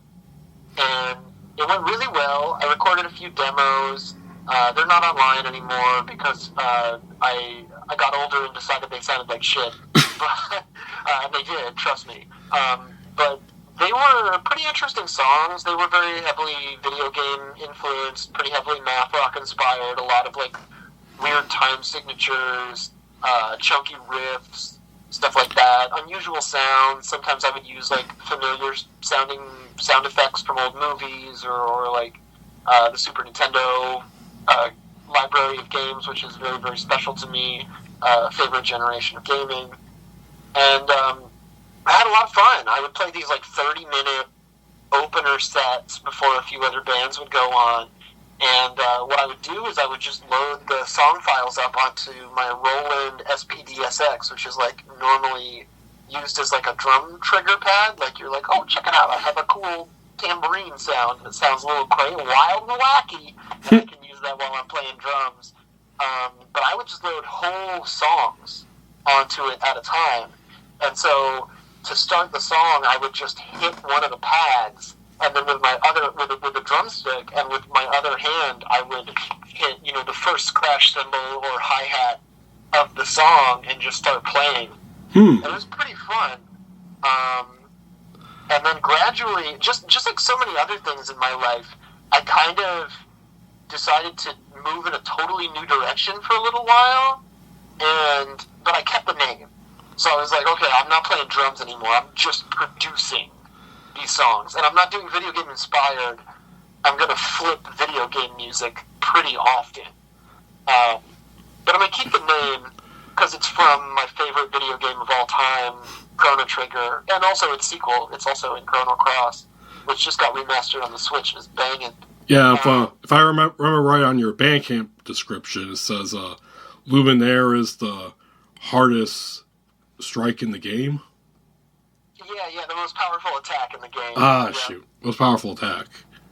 And it went really well. I recorded a few demos. They're not online anymore because I got older and decided they sounded like shit. And they did, trust me. But they were pretty interesting songs. They were very heavily video game influenced, pretty heavily math rock inspired, a lot of like weird time signatures, chunky riffs, stuff like that, unusual sounds. Sometimes I would use like familiar sounding sound effects from old movies or like the Super Nintendo library of games, which is very, very special to me, favorite generation of gaming. And I had a lot of fun. I would play these like 30-minute opener sets before a few other bands would go on. And what I would do is I would just load the song files up onto my Roland SPDSX, which is like normally used as like a drum trigger pad. Like you're like, oh, check it out, I have a cool tambourine sound that sounds a little crazy, wild and wacky, and I can use that while I'm playing drums. But I would just load whole songs onto it at a time. And so to start the song, I would just hit one of the pads, and then with my other, with the drumstick, and with my other hand, I would hit, the first crash cymbal or hi-hat of the song and just start playing. And it was pretty fun. And then gradually, just like so many other things in my life, I kind of decided to move in a totally new direction for a little while, but I kept the name. So I was like, okay, I'm not playing drums anymore. I'm just producing these songs. And I'm not doing video game inspired. I'm going to flip video game music pretty often. But I'm going to keep the name because it's from my favorite video game of all time, Chrono Trigger, and also its sequel. It's also in Chrono Cross, which just got remastered on the Switch. It's banging. Yeah, if I remember right on your Bandcamp description, it says Luminaire is the hardest strike in the game. Yeah, the most powerful attack in the game. Shoot. Most powerful attack.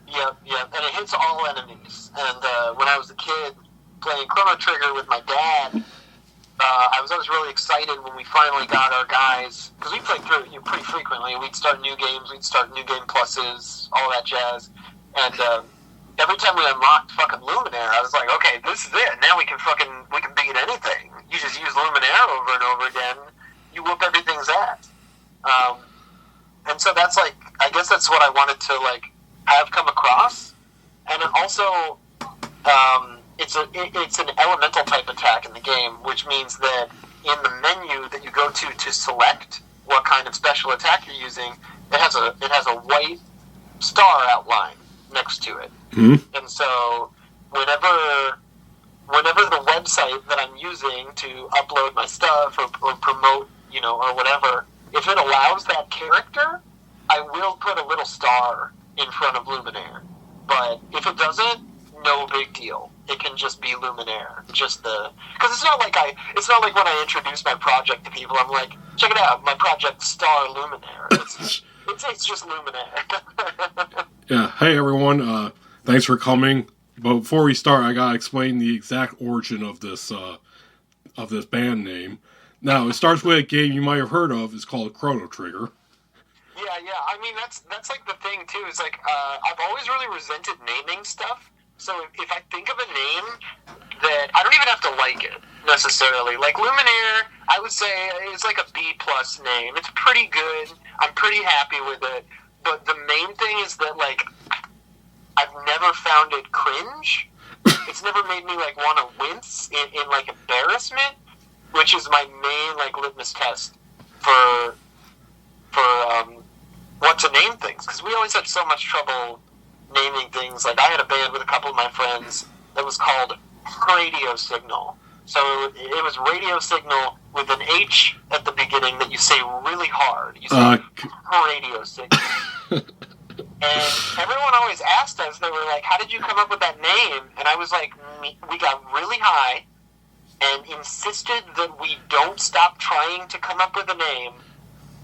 Yep, and it hits all enemies. And when I was a kid playing Chrono Trigger with my dad, I was always really excited when we finally got our guys, because we played through it pretty frequently. We'd start new games, we'd start new game pluses, all that jazz. And every time we unlocked fucking Luminaire, I was like, okay, this is it. Now we can beat anything. You just use Luminaire over and over again. You whoop everything's ass. And so that's like, I guess that's what I wanted to like have come across. And also, it's an elemental type attack in the game, which means that in the menu that you go to select what kind of special attack you're using, it has a white star outline next to it. Mm-hmm. And so whenever the website that I'm using to upload my stuff or promote, or whatever, if it allows that character, I will put a little star in front of Luminaire. But if it doesn't, no big deal. It can just be Luminaire. Because it's not like when I introduce my project to people, I'm like, check it out, my project Star Luminaire. It's just Luminaire. Yeah. Hey everyone. Thanks for coming. But before we start, I gotta explain the exact origin of this band name. Now, it starts with a game you might have heard of. It's called Chrono Trigger. Yeah. I mean, that's like the thing too. Is like I've always really resented naming stuff. So if I think of a name that I don't even have to like it necessarily, like Luminaire, I would say is like a B+ name. It's pretty good. I'm pretty happy with it. But the main thing is that like I've never found it cringe. It's never made me like want to wince in like embarrassment, which is my main like litmus test for what to name things, because we always had so much trouble naming things. Like I had a band with a couple of my friends that was called Radio Signal. So it was radio signal with an H at the beginning that you say really hard. You say radio signal. And everyone always asked us, they were like, how did you come up with that name? And I was like, we got really high and insisted that we don't stop trying to come up with a name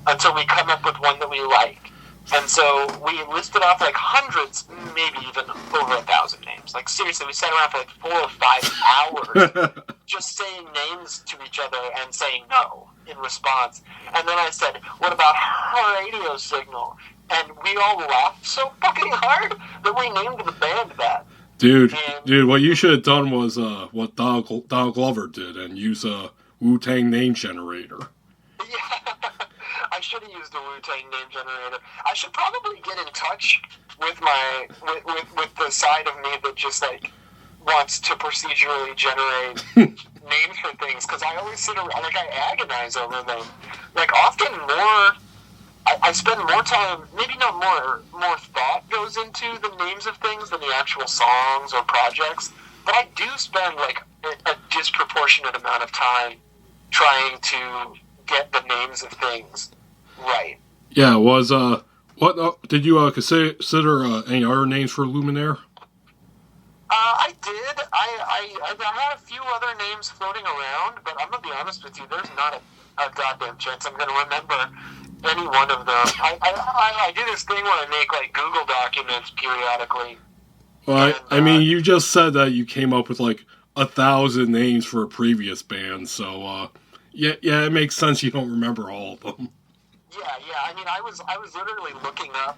until we come up with one that we like. And so we listed off like hundreds, maybe even over 1,000 names. Like seriously, we sat around for like 4 or 5 hours just saying names to each other and saying no in response. And then I said, what about Radio Signal? And we all laughed so fucking hard that we named the band that. Dude, what you should have done was what Donald Glover did and use a Wu-Tang name generator. Yeah, I should have used the Wu-Tang name generator. I should probably get in touch with with the side of me that just like wants to procedurally generate names for things, because I always sit around, like I agonize over them. Like often I spend more time, maybe not more thought goes into the names of things than the actual songs or projects, but I do spend like a disproportionate amount of time trying to get the names of things right. Yeah, what did you consider any other names for Luminaire? I did. I had a few other names floating around, but I'm gonna be honest with you, there's not a goddamn chance I'm gonna remember any one of them. I do this thing where I make like Google documents periodically. Well, I mean, you just said that you came up with like 1,000 names for a previous band, so yeah, it makes sense you don't remember all of them. Yeah. I mean, I was literally looking up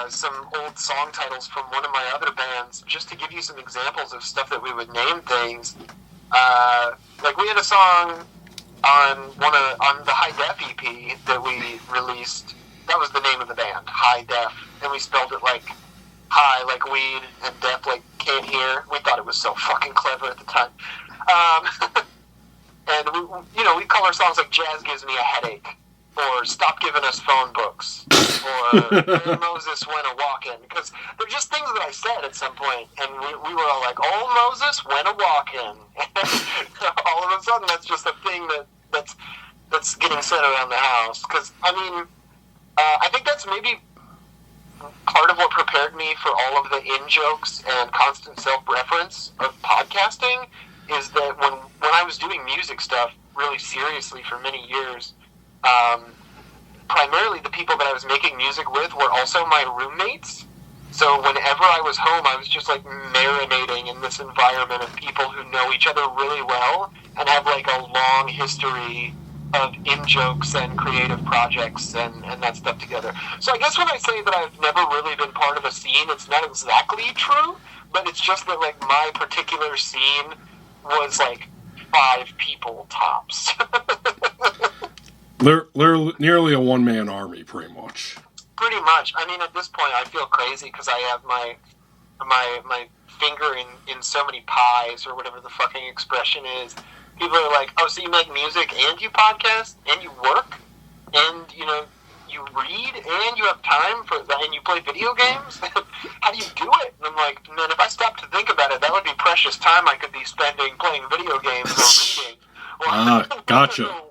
some old song titles from one of my other bands just to give you some examples of stuff that we would name things. Like we had a song on the High Def EP that we released. That was the name of the band, High Def, and we spelled it like high like weed and def like can't hear. We thought it was so fucking clever at the time. And we call our songs like Jazz Gives Me a Headache, or Stop Giving Us Phone Books, or Old Moses Went a Walkin', because they're just things that I said at some point, and we were all like, Old Moses went a walkin'. All of a sudden, that's just a thing that's getting said around the house. Because, I mean, I think that's maybe part of what prepared me for all of the in-jokes and constant self-reference of podcasting, is that when I was doing music stuff really seriously for many years, primarily the people that I was making music with were also my roommates. So whenever I was home, I was just like marinating in this environment of people who know each other really well and have like a long history of in-jokes and creative projects and that stuff together. So I guess when I say that I've never really been part of a scene, it's not exactly true, but it's just that like my particular scene was like 5 people tops. They're nearly a one-man army, pretty much. Pretty much. I mean, at this point, I feel crazy because I have my finger in so many pies, or whatever the fucking expression is. People are like, "Oh, so you make music and you podcast and you work and you read and you have time for that and you play video games? How do you do it?" And I'm like, man, if I stopped to think about it, that would be precious time I could be spending playing video games or reading. Gotcha.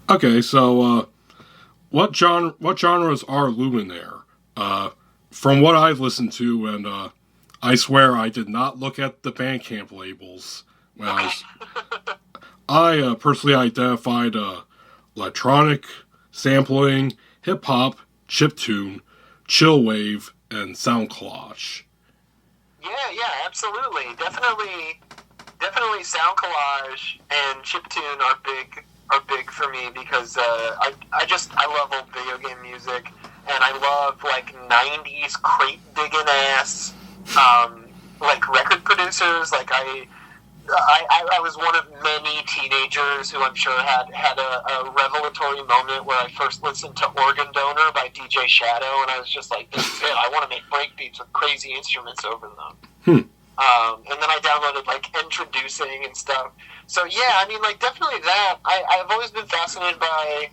Okay, so what genres are Luminaire? From what I've listened to, and I swear I did not look at the Bandcamp labels when I personally identified electronic, sampling, hip hop, chiptune, chillwave, and sound collage. Yeah, absolutely, definitely sound collage and chiptune are big for me because I love old video game music, and I love like 90s crate digging ass like record producers. Like I was one of many teenagers who I'm sure had a revelatory moment where I first listened to Organ Donor by DJ Shadow, and I was just like, this is it, I want to make breakbeats with crazy instruments over them. And then I downloaded like Introducing and stuff. So yeah, I mean, like, definitely that. I've always been fascinated by,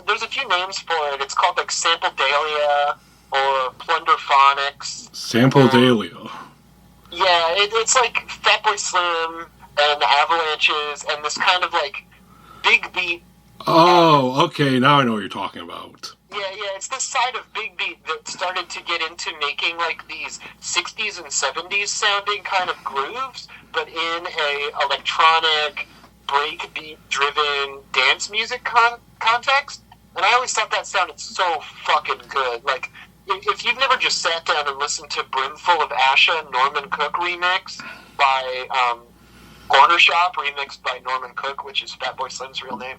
there's a few names for it. It's called like Sampledalia or Plunderphonics. Sampledalia. Yeah, it's like Fatboy Slim and the Avalanches and this kind of like big beat. Oh, okay, now I know what you're talking about. Yeah, it's this side of big beat that started to get into making like these 60s and 70s sounding kind of grooves, but in a electronic, breakbeat driven dance music context. And I always thought that sounded so fucking good. Like, if you've never just sat down and listened to Brimful of Asha Norman Cook remix by Corner Shop, remixed by Norman Cook, which is Fatboy Slim's real name,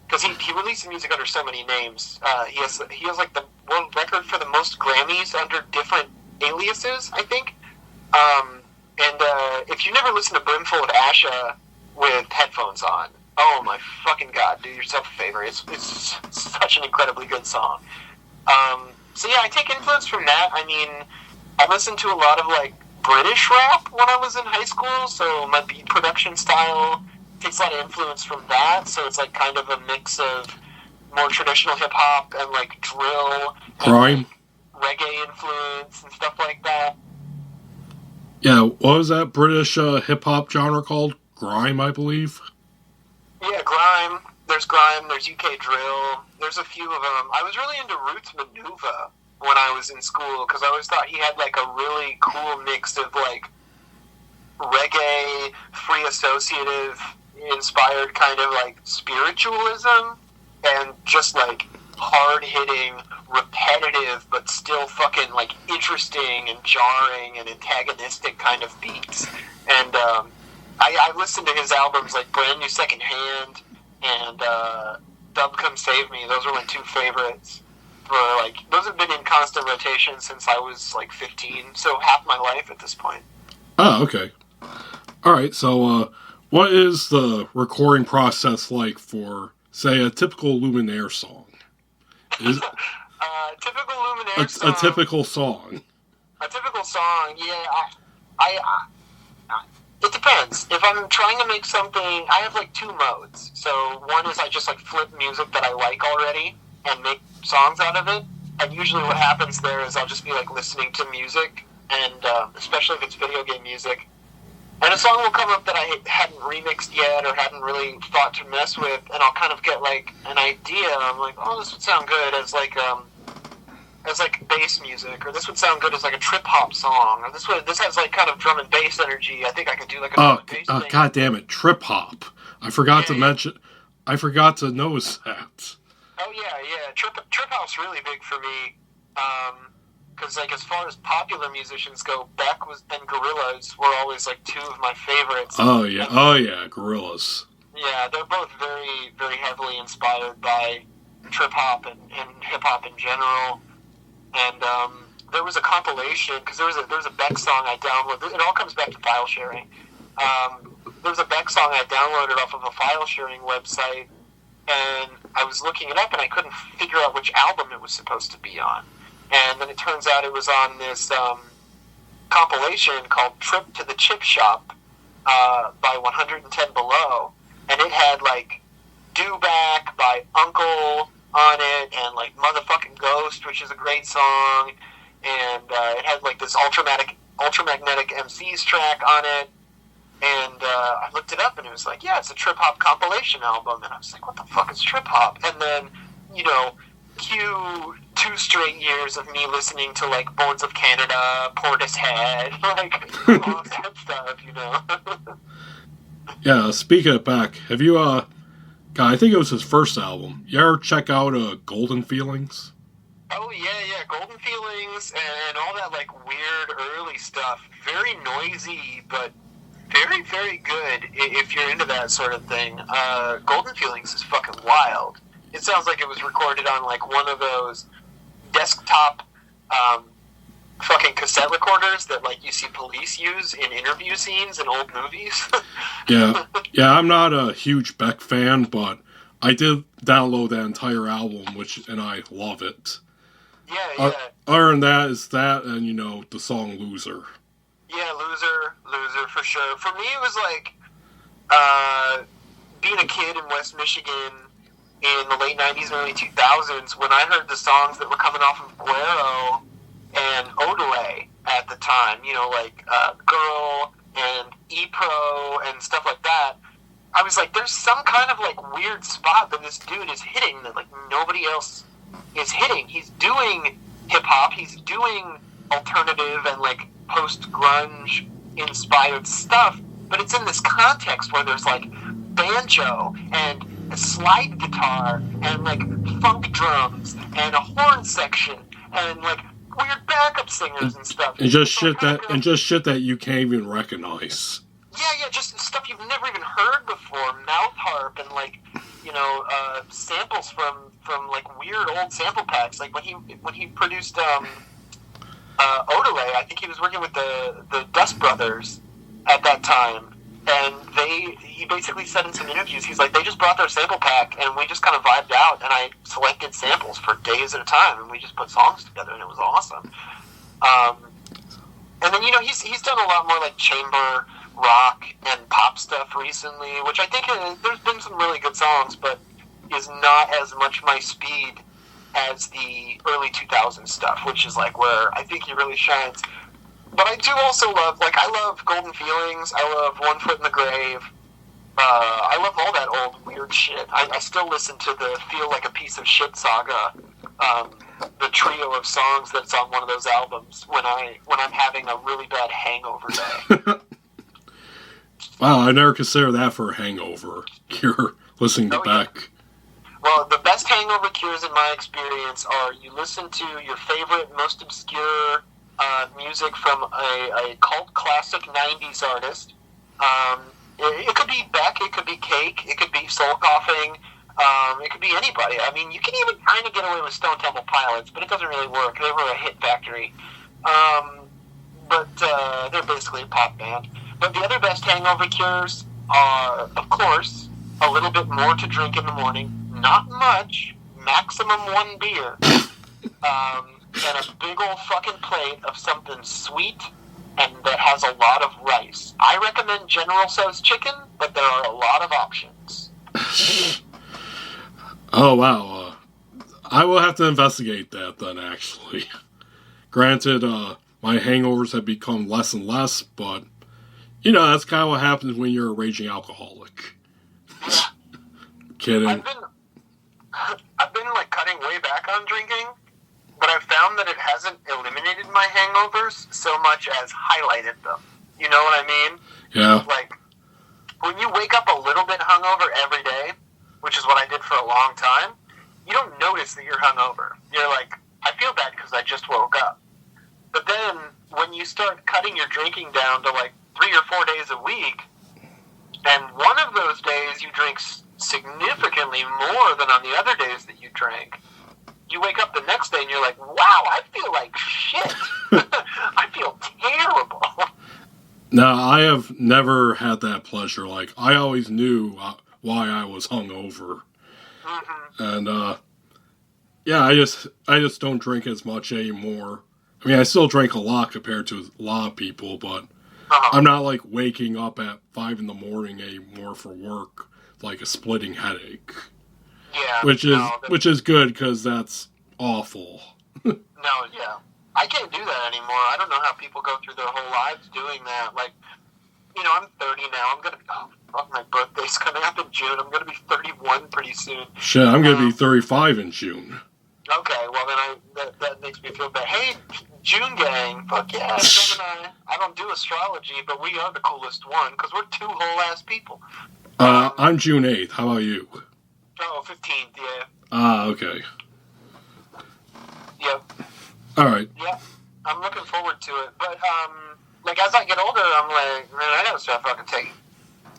because he released music under so many names. He has like the world record for the most Grammys under different aliases, I think. And if you've never listened to Brimful of Asha with headphones on, oh my fucking god, do yourself a favor. It's such an incredibly good song. So yeah, I take influence from that. I mean, I listened to a lot of like British rap when I was in high school, so my beat production style takes a lot of influence from that. So it's like kind of a mix of more traditional hip hop and like drill, grime, and, like, reggae influence and stuff like that. Yeah, what was that British hip hop genre called? Grime, I believe. Yeah, grime. There's grime. There's UK drill. There's a few of them. I was really into Roots Manuva when I was in school because I always thought he had like a really cool mix of like reggae, free associative inspired kind of like spiritualism and just like hard hitting, repetitive but still fucking like interesting and jarring and antagonistic kind of beats. And I listened to his albums like Brand New Second Hand and Dub Come Save Me. Those are my two favorites. Those have been in constant rotation since I was like 15, so half my life at this point. Oh, okay. Alright, so what is the recording process like for, say, a typical Luminaire song? Typical Luminaire song. A typical song. A typical song, yeah. I It depends. If I'm trying to make something, I have like two modes. So one is I just like flip music that I like already and make songs out of it. And usually what happens there is I'll just be like listening to music, and especially if it's video game music, and a song will come up that I hadn't remixed yet or hadn't really thought to mess with, and I'll kind of get like an idea. I'm like, oh, this would sound good as like bass music, or this would sound good as like a trip hop song, or this has like kind of drum and bass energy. I think I could do like a drum and bass thing. God damn it, trip hop! I forgot to mention. I forgot to notice that. Oh yeah. Trip hop's really big for me. Because like as far as popular musicians go, Beck and Gorillaz were always like two of my favorites. Oh yeah, Gorillaz. Yeah, they're both very, very heavily inspired by trip hop and hip hop in general. And there was a compilation, because there was a Beck song I downloaded. It all comes back to file sharing. There was a Beck song I downloaded off of a file sharing website, and I was looking it up and I couldn't figure out which album it was supposed to be on. And then it turns out it was on this compilation called Trip to the Chip Shop by 110 Below. And it had like Do Back by Uncle on it, and like Motherfucking Ghost, which is a great song. And it had like this Ultramagnetic MCs track on it. And I looked it up and it was like, yeah, it's a trip hop compilation album. And I was like, what the fuck is trip hop? And then, cue 2 straight years of me listening to like Boards of Canada, Portishead, like all that stuff, Yeah, speaking of Beck, have you God, I think it was his first album. You ever check out Golden Feelings? Oh yeah, Golden Feelings and all that like weird early stuff. Very noisy, but very, very good if you're into that sort of thing. Golden Feelings is fucking wild. It sounds like it was recorded on like one of those desktop fucking cassette recorders that like you see police use in interview scenes in old movies. Yeah, I'm not a huge Beck fan, but I did download that entire album, and I love it. Yeah. Other than that is that, and the song Loser. Yeah, Loser for sure. For me, it was like being a kid in West Michigan in the late 90s and early 2000s when I heard the songs that were coming off of Guero and Odelay at the time, like Girl and E-Pro and stuff like that. I was like, there's some kind of like weird spot that this dude is hitting that like nobody else is hitting. He's doing hip-hop, he's doing alternative and like post-grunge inspired stuff, but it's in this context where there's like banjo and a slide guitar and like funk drums and a horn section and like weird backup singers and stuff. And just shit that you can't even recognize. Yeah, just stuff you've never even heard before. Mouth harp and like samples from like weird old sample packs. Like when he produced Odelay, I think he was working with the Dust Brothers at that time. And he basically said in some interviews, he's like, they just brought their sample pack and we just kind of vibed out, and I selected samples for days at a time and we just put songs together and it was awesome. And then, he's done a lot more like chamber rock and pop stuff recently, which I think there's been some really good songs, but is not as much my speed as the early 2000s stuff, which is like where I think he really shines. But I do also I love Golden Feelings. I love One Foot in the Grave. I love all that old weird shit. I still listen to the Feel Like a Piece of Shit saga, the trio of songs that's on one of those albums when I'm having a really bad hangover day. Wow, I never considered that for a hangover cure, listening to Beck. Well, the best hangover cures in my experience are you listen to your favorite, most obscure music from a cult classic 90s artist. It could be Beck, it could be Cake, it could be Soul Coughing, it could be anybody. I mean, you can even kind of get away with Stone Temple Pilots, but it doesn't really work. They were a hit factory. But they're basically a pop band. But the other best hangover cures are, of course, a little bit more to drink in the morning. Not much. Maximum 1 beer. And a big old fucking plate of something sweet and that has a lot of rice. I recommend General Tso's chicken, but there are a lot of options. Oh, wow. I will have to investigate that then, actually. Granted, my hangovers have become less and less, but, that's kind of what happens when you're a raging alcoholic. Kidding. I've been, cutting way back on drinking, but I've found that it hasn't eliminated my hangovers so much as highlighted them. You know what I mean? Yeah. When you wake up a little bit hungover every day, which is what I did for a long time, you don't notice that you're hungover. You're like, I feel bad because I just woke up. But then, when you start cutting your drinking down to 3 or 4 days a week, and one of those days you drink significantly more than on the other days that you drank, you wake up the next day and you're like, wow, I feel like shit. I feel terrible. No, I have never had that pleasure. I always knew why I was hungover. Mm-hmm. And, yeah, I just don't drink as much anymore. I mean, I still drink a lot compared to a lot of people, but I'm not, waking up at 5 in the morning anymore for work, a splitting headache. Yeah. Which is good, because that's awful. No, yeah. I can't do that anymore. I don't know how people go through their whole lives doing that. I'm 30 now. I'm going to my birthday's coming up in June. I'm going to be 31 pretty soon. Shit, I'm going to be 35 in June. Okay, well then that makes me feel bad. Hey, June gang, fuck yeah, Gemini. I don't do astrology, but we are the coolest one, because we're two whole-ass people. I'm June 8th. How about you? Oh, 15th, yeah. Ah, okay. Yep. All right. Yep. I'm looking forward to it. But, as I get older, I'm like, man, I gotta start fucking taking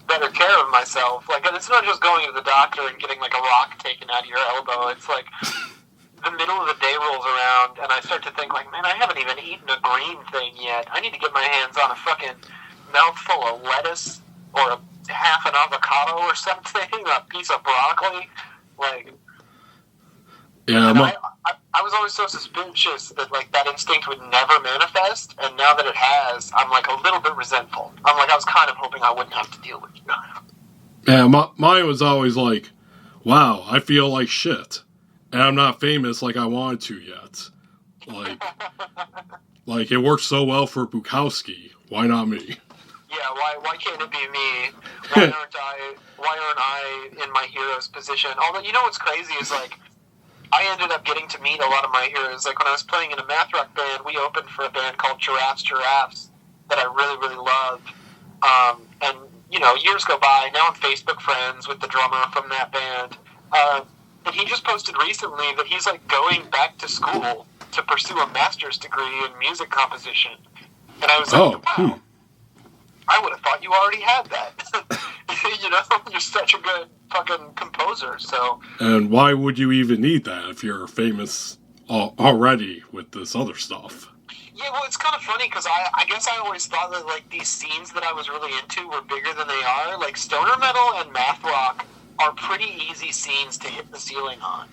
better care of myself. It's not just going to the doctor and getting, a rock taken out of your elbow. It's the middle of the day rolls around, and I start to think, man, I haven't even eaten a green thing yet. I need to get my hands on a fucking mouthful of lettuce, or half an avocado or something, a piece of broccoli. Yeah, I was always so suspicious that that instinct would never manifest, and now that it has, I'm a little bit resentful. I'm I was kind of hoping I wouldn't have to deal with you. Yeah, mine was always wow, I feel like shit, and I'm not famous like I wanted to yet. It worked so well for Bukowski. Why not me? Yeah, why can't it be me? Why aren't I in my hero's position? Although, what's crazy is I ended up getting to meet a lot of my heroes. When I was playing in a math rock band, we opened for a band called Giraffes that I really, really loved. And, years go by. Now I'm Facebook friends with the drummer from that band. And he just posted recently that he's, going back to school to pursue a master's degree in music composition. And I was wow. I would have thought you already had that. You're such a good fucking composer, so... And why would you even need that if you're famous already with this other stuff? Yeah, well, it's kind of funny, because I guess I always thought that, these scenes that I was really into were bigger than they are. Stoner metal and math rock are pretty easy scenes to hit the ceiling on.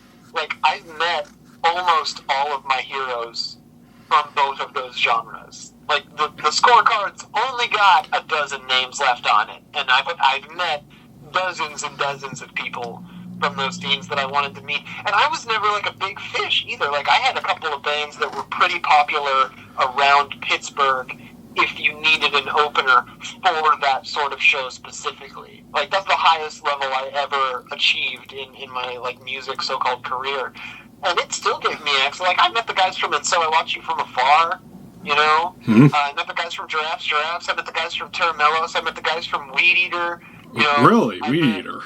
I've met almost all of my heroes from both of those genres. The scorecards only got a dozen names left on it, and I've met dozens and dozens of people from those scenes that I wanted to meet. And I was never a big fish either. I had a couple of bands that were pretty popular around Pittsburgh if you needed an opener for that sort of show specifically. That's the highest level I ever achieved in my music so-called career. And it still gave me access. I met the guys from And So I Watch You From Afar. I met the guys from Giraffes. I met the guys from Terramellos. I met the guys from Weed Eater. Really? Weed Eater?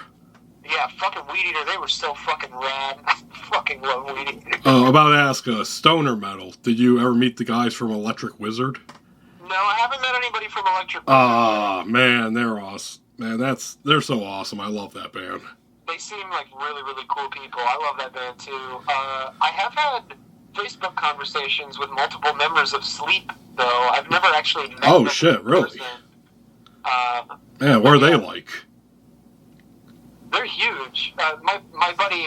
Yeah, fucking Weed Eater. They were so fucking rad. I fucking love Weed Eater. About to ask, stoner metal. Did you ever meet the guys from Electric Wizard? No, I haven't met anybody from Electric Wizard. Ah, man, they're awesome. Man, they're so awesome. I love that band. They seem like really, really cool people. I love that band, too. I have had Facebook conversations with multiple members of Sleep, though. I've never actually met them. Oh, shit, really? Man, what are they like? They're huge. My buddy,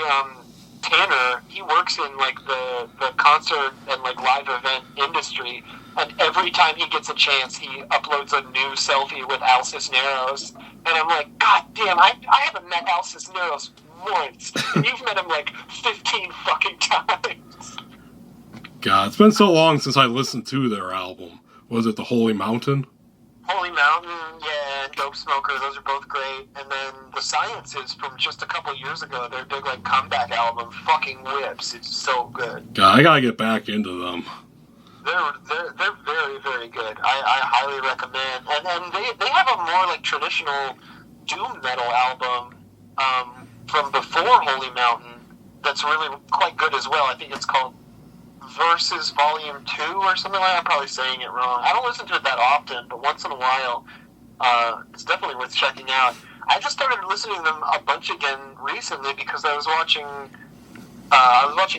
Tanner, he works in, the concert and, live event industry. and every time he gets a chance, he uploads a new selfie with Al Cisneros, and I'm like, God damn, I haven't met Al Cisneros once, and you've met him like 15 fucking times. God, it's been so long since I listened to their album. Was it The Holy Mountain? Holy Mountain, yeah, and Dope Smoker, those are both great. And then The Sciences from just a couple years ago, their big like comeback album, fucking whips. It's so good. God, I gotta get back into them. They're very, very good. I highly recommend. And they have a more like traditional doom metal album from before Holy Mountain that's really quite good as well. I think it's called Versus Volume 2 or something like that. I'm probably saying it wrong. I don't listen to it that often, but once in a while, it's definitely worth checking out. I just started listening to them a bunch again recently because I was watching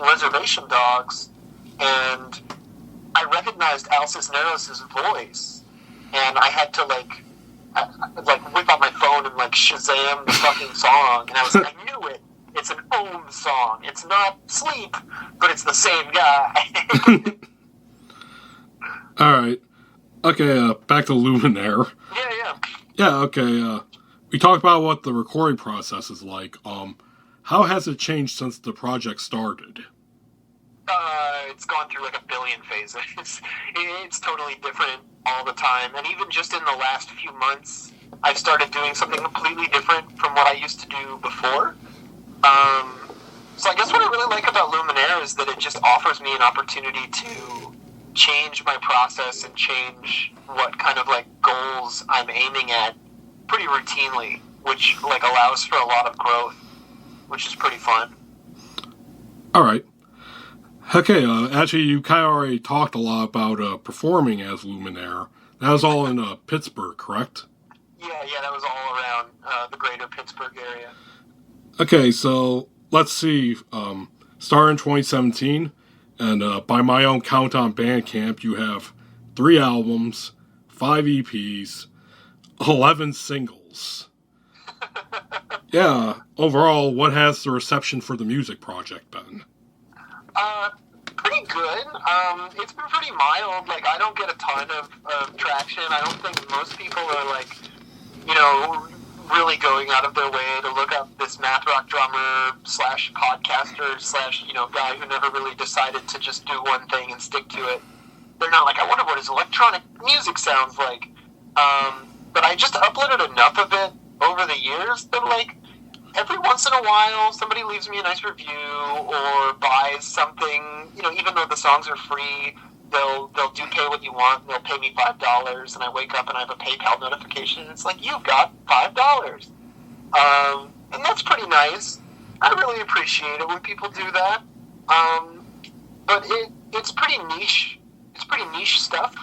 Reservation Dogs, and I recognized Al Cisneros' voice, and I had to like whip out my phone and like Shazam the fucking song, and I was like, I knew it. It's an Ohm song. It's not Sleep, but it's the same guy. All right. Okay, back to Luminaire. Yeah. Yeah, okay. We talked about what the recording process is like. How has it changed since the project started? It's gone through like a billion phases. It's totally different all the time. And even just in the last few months, I've started doing something completely different from what I used to do before. So I guess what I really like about Luminaire is that it just offers me an opportunity to change my process and change what kind of like goals I'm aiming at pretty routinely, which like allows for a lot of growth, which is pretty fun. All right. Okay, actually, you kind of already talked a lot about performing as Luminaire. That was all in Pittsburgh, correct? Yeah, that was all around the greater Pittsburgh area. Okay, so let's see. Started in 2017, and by my own count on Bandcamp, you have 3 albums, 5 EPs, 11 singles. Yeah, overall, what has the reception for the music project been? Pretty good. It's been pretty mild. Like, I don't get a ton of traction. I don't think most people are, like, you know, really going out of their way to look up this math rock drummer slash podcaster slash, you know, guy who never really decided to just do one thing and stick to it. They're not like, I wonder what his electronic music sounds like. But I just uploaded enough of it over the years that, like, every once in a while, somebody leaves me a nice review or buys something, you know, even though the songs are free, they'll do pay what you want, and they'll pay me $5, and I wake up and I have a PayPal notification, and it's like, you've got $5. And that's pretty nice. I really appreciate it when people do that. But it's pretty niche. It's pretty niche stuff.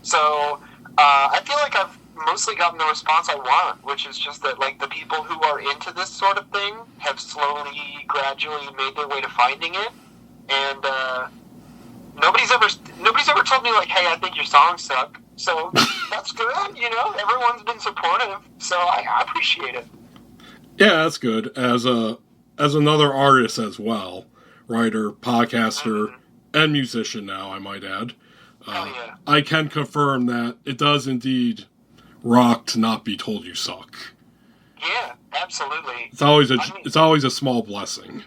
So, I feel like I've mostly gotten the response I want, which is just that, like, the people who are into this sort of thing have slowly, gradually made their way to finding it, and nobody's ever told me, like, hey, I think your songs suck. So that's good, you know. Everyone's been supportive, so I appreciate it. Yeah, that's good. As another artist as well, writer, podcaster, and musician now, I might add. Yeah. I can confirm that it does indeed rock to not be told you suck. Yeah, absolutely. It's always a small blessing.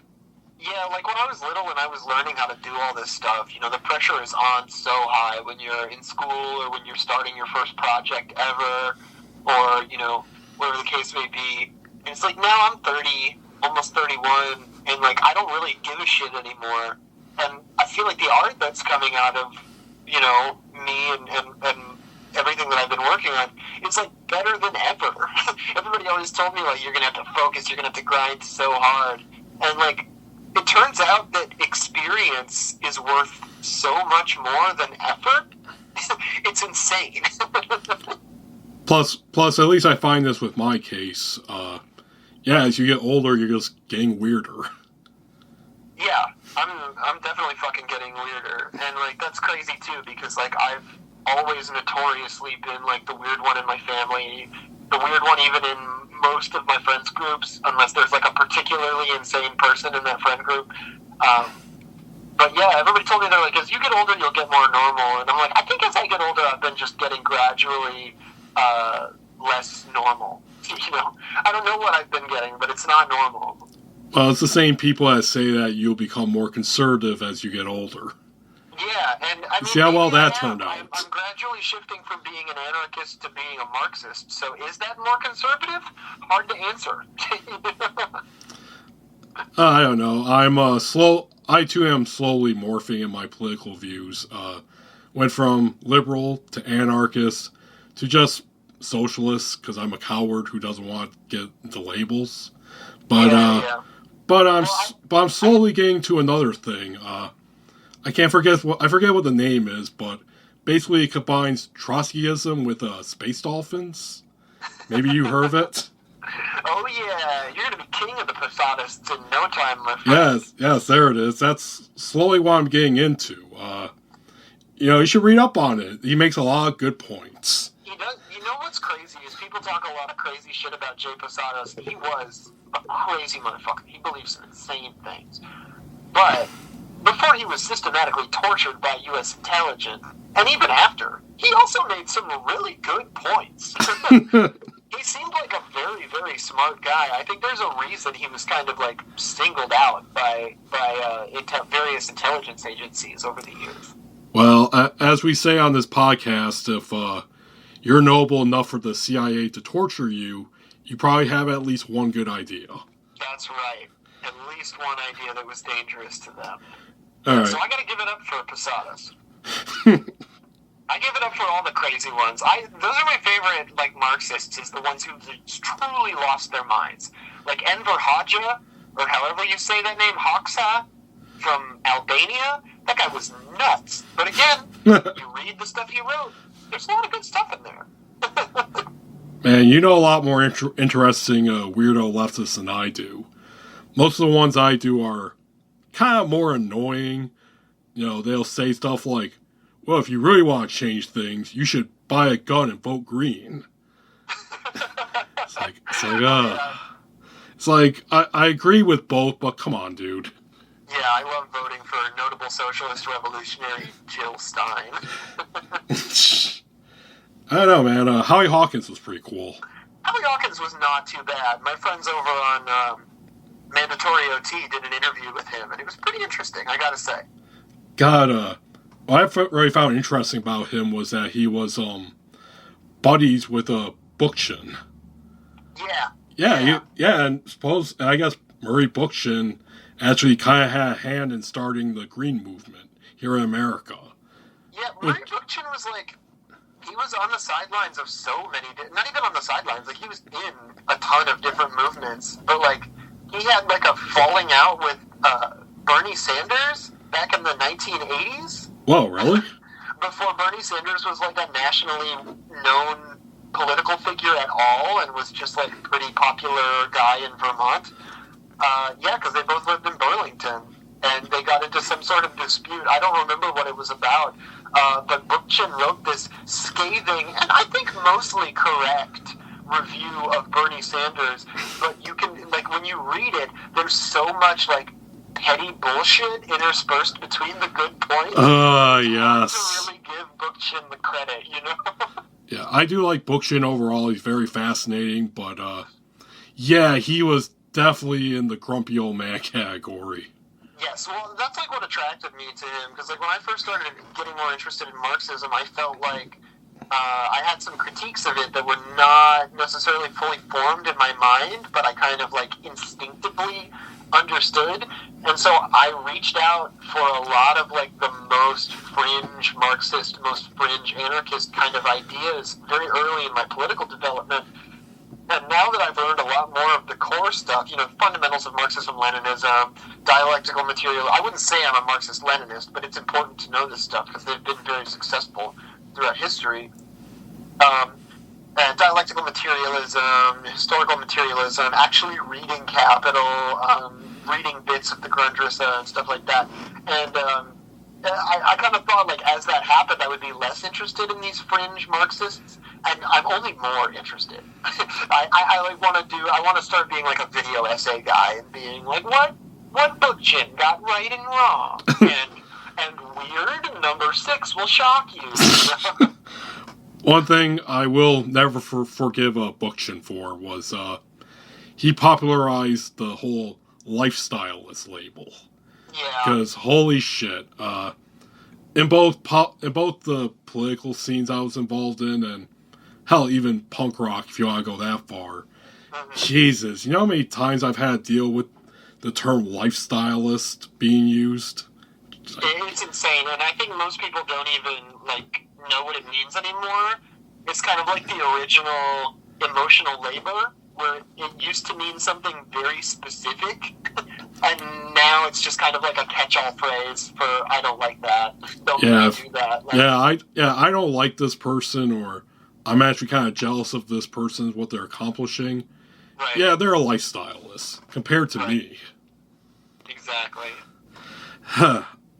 Yeah, like when I was little and I was learning how to do all this stuff, you know, the pressure is on so high when you're in school or when you're starting your first project ever, or, you know, whatever the case may be. And it's like, now I'm 30, almost 31, and like, I don't really give a shit anymore. And I feel like the art that's coming out of, you know, me and everything that I've been working on, it's like better than ever. Everybody always told me, like, you're gonna have to focus, you're gonna have to grind so hard. And like, it turns out that experience is worth so much more than effort. It's insane. Plus, at least I find this with my case. Yeah, as you get older, you're just getting weirder. Yeah, I'm definitely fucking getting weirder, and like that's crazy too, because like I've always notoriously been like the weird one in my family, the weird one even in most of my friends groups, unless there's like a particularly insane person in that friend group. But yeah, everybody told me, they're like, as you get older, you'll get more normal. And I'm like, I think as I get older, I've been just getting gradually less normal. You know, I don't know what I've been getting, but it's not normal. Well, it's the same people that say that you'll become more conservative as you get older. Yeah, and I mean, see how well that turned out. I'm gradually shifting from being an anarchist to being a Marxist. So is that more conservative? Hard to answer. I don't know. I too am slowly morphing in my political views. Went from liberal to anarchist to just socialist because I'm a coward who doesn't want to get into labels. But I'm slowly getting to another thing. I forget what the name is, but basically it combines Trotskyism with space dolphins. Maybe you heard of it. Oh yeah, you're gonna be king of the Posadists in no time, my friend. Yes, there it is. That's slowly what I'm getting into. You should read up on it. He makes a lot of good points. He does. You know what's crazy is people talk a lot of crazy shit about Jay Posadas. He was a crazy motherfucker. He believes in insane things. But before he was systematically tortured by U.S. intelligence, and even after, he also made some really good points. He seemed like a very, very smart guy. I think there's a reason he was kind of like singled out by various intelligence agencies over the years. Well, as we say on this podcast, if you're noble enough for the CIA to torture you, you probably have at least one good idea. That's right. At least one idea that was dangerous to them. All right. So I gotta give it up for Posadas. I give it up for all the crazy ones. Those are my favorite, Marxists, is the ones who truly lost their minds. Like Enver Hoxha, or however you say that name, Hoxha, from Albania. That guy was nuts. But again, you read the stuff he wrote, there's a lot of good stuff in there. Man, you know a lot more interesting weirdo leftists than I do. Most of the ones I do are kind of more annoying. They'll say stuff like, well, if you really want to change things, you should buy a gun and vote green. It's like I agree with both, but come on, dude. Yeah, I love voting for notable socialist revolutionary Jill Stein. I don't know, man. Howie Hawkins was pretty cool. Howie Hawkins was not too bad. My friends over on Mandatory OT did an interview with him, and it was pretty interesting, I gotta say. God, what I really found interesting about him was that he was buddies with Bookchin. Yeah. And I guess Murray Bookchin actually kind of had a hand in starting the Green movement here in America. Yeah, Murray Bookchin was he was on the sidelines of so many, not even on the sidelines, he was in a ton of different movements, but he had a falling out with Bernie Sanders back in the 1980s. Whoa, really? Before Bernie Sanders was a nationally known political figure at all and was just a pretty popular guy in Vermont. Yeah, because they both lived in Burlington and they got into some sort of dispute. I don't remember what it was about, but Bookchin wrote this scathing and I think mostly correct review of Bernie Sanders, but you can, when you read it, there's so much petty bullshit interspersed between the good points. Yes. To really give Bookchin the credit, Yeah, I do like Bookchin overall. He's very fascinating, but yeah, he was definitely in the grumpy old man category. Yes, well, that's what attracted me to him, because when I first started getting more interested in Marxism, I felt I had some critiques of it that were not necessarily fully formed in my mind, but I kind of instinctively understood, and so I reached out for a lot of the most fringe Marxist, most fringe anarchist kind of ideas very early in my political development. And now that I've learned a lot more of the core stuff, fundamentals of Marxism-Leninism, dialectical material, I wouldn't say I'm a Marxist-Leninist, but it's important to know this stuff because they've been very successful throughout history. Dialectical materialism, historical materialism, actually reading Capital, reading bits of the Grundrisse and stuff like that. And I kind of thought, as that happened, I would be less interested in these fringe Marxists, and I'm only more interested. I want to start being a video essay guy and being what Bookchin got right and wrong, and and weird, number 6 will shock you. One thing I will never forgive Bookshin for was he popularized the whole lifestylist label. Yeah. Because holy shit, in both the political scenes I was involved in, and hell, even punk rock, if you want to go that far. Mm-hmm. Jesus, you know how many times I've had to deal with the term lifestylist being used? It's insane, and I think most people don't even, know what it means anymore. It's kind of like the original emotional labor, where it used to mean something very specific, and now it's just kind of like a catch-all phrase for, I don't like that, don't really do that. I don't like this person, or I'm actually kind of jealous of this person, what they're accomplishing. Right. Yeah, they're a lifestylist, compared to me. Exactly.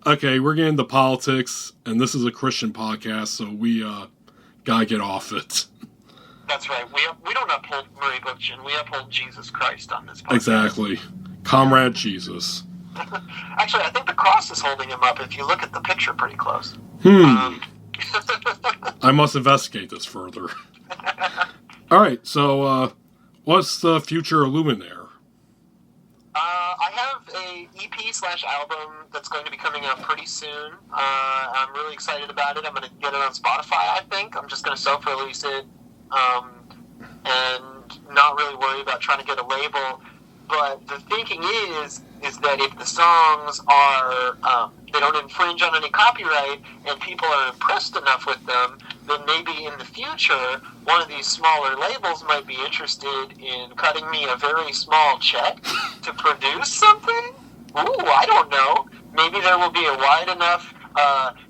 Okay, we're getting into politics, and this is a Christian podcast, so we gotta get off it. That's right. We don't uphold Murray Bookchin. We uphold Jesus Christ on this podcast. Exactly. Comrade Jesus. Actually, I think the cross is holding him up if you look at the picture pretty close. I must investigate this further. Alright, so what's the future of Luminaire? I have a EP/album that's going to be coming out pretty soon. I'm really excited about it. I'm going to get it on Spotify, I think. I'm just going to self-release it and not really worry about trying to get a label. But the thinking is that if the songs are, they don't infringe on any copyright and people are impressed enough with them, then maybe in the future, one of these smaller labels might be interested in cutting me a very small check to produce something? Ooh, I don't know. Maybe there will be a wide enough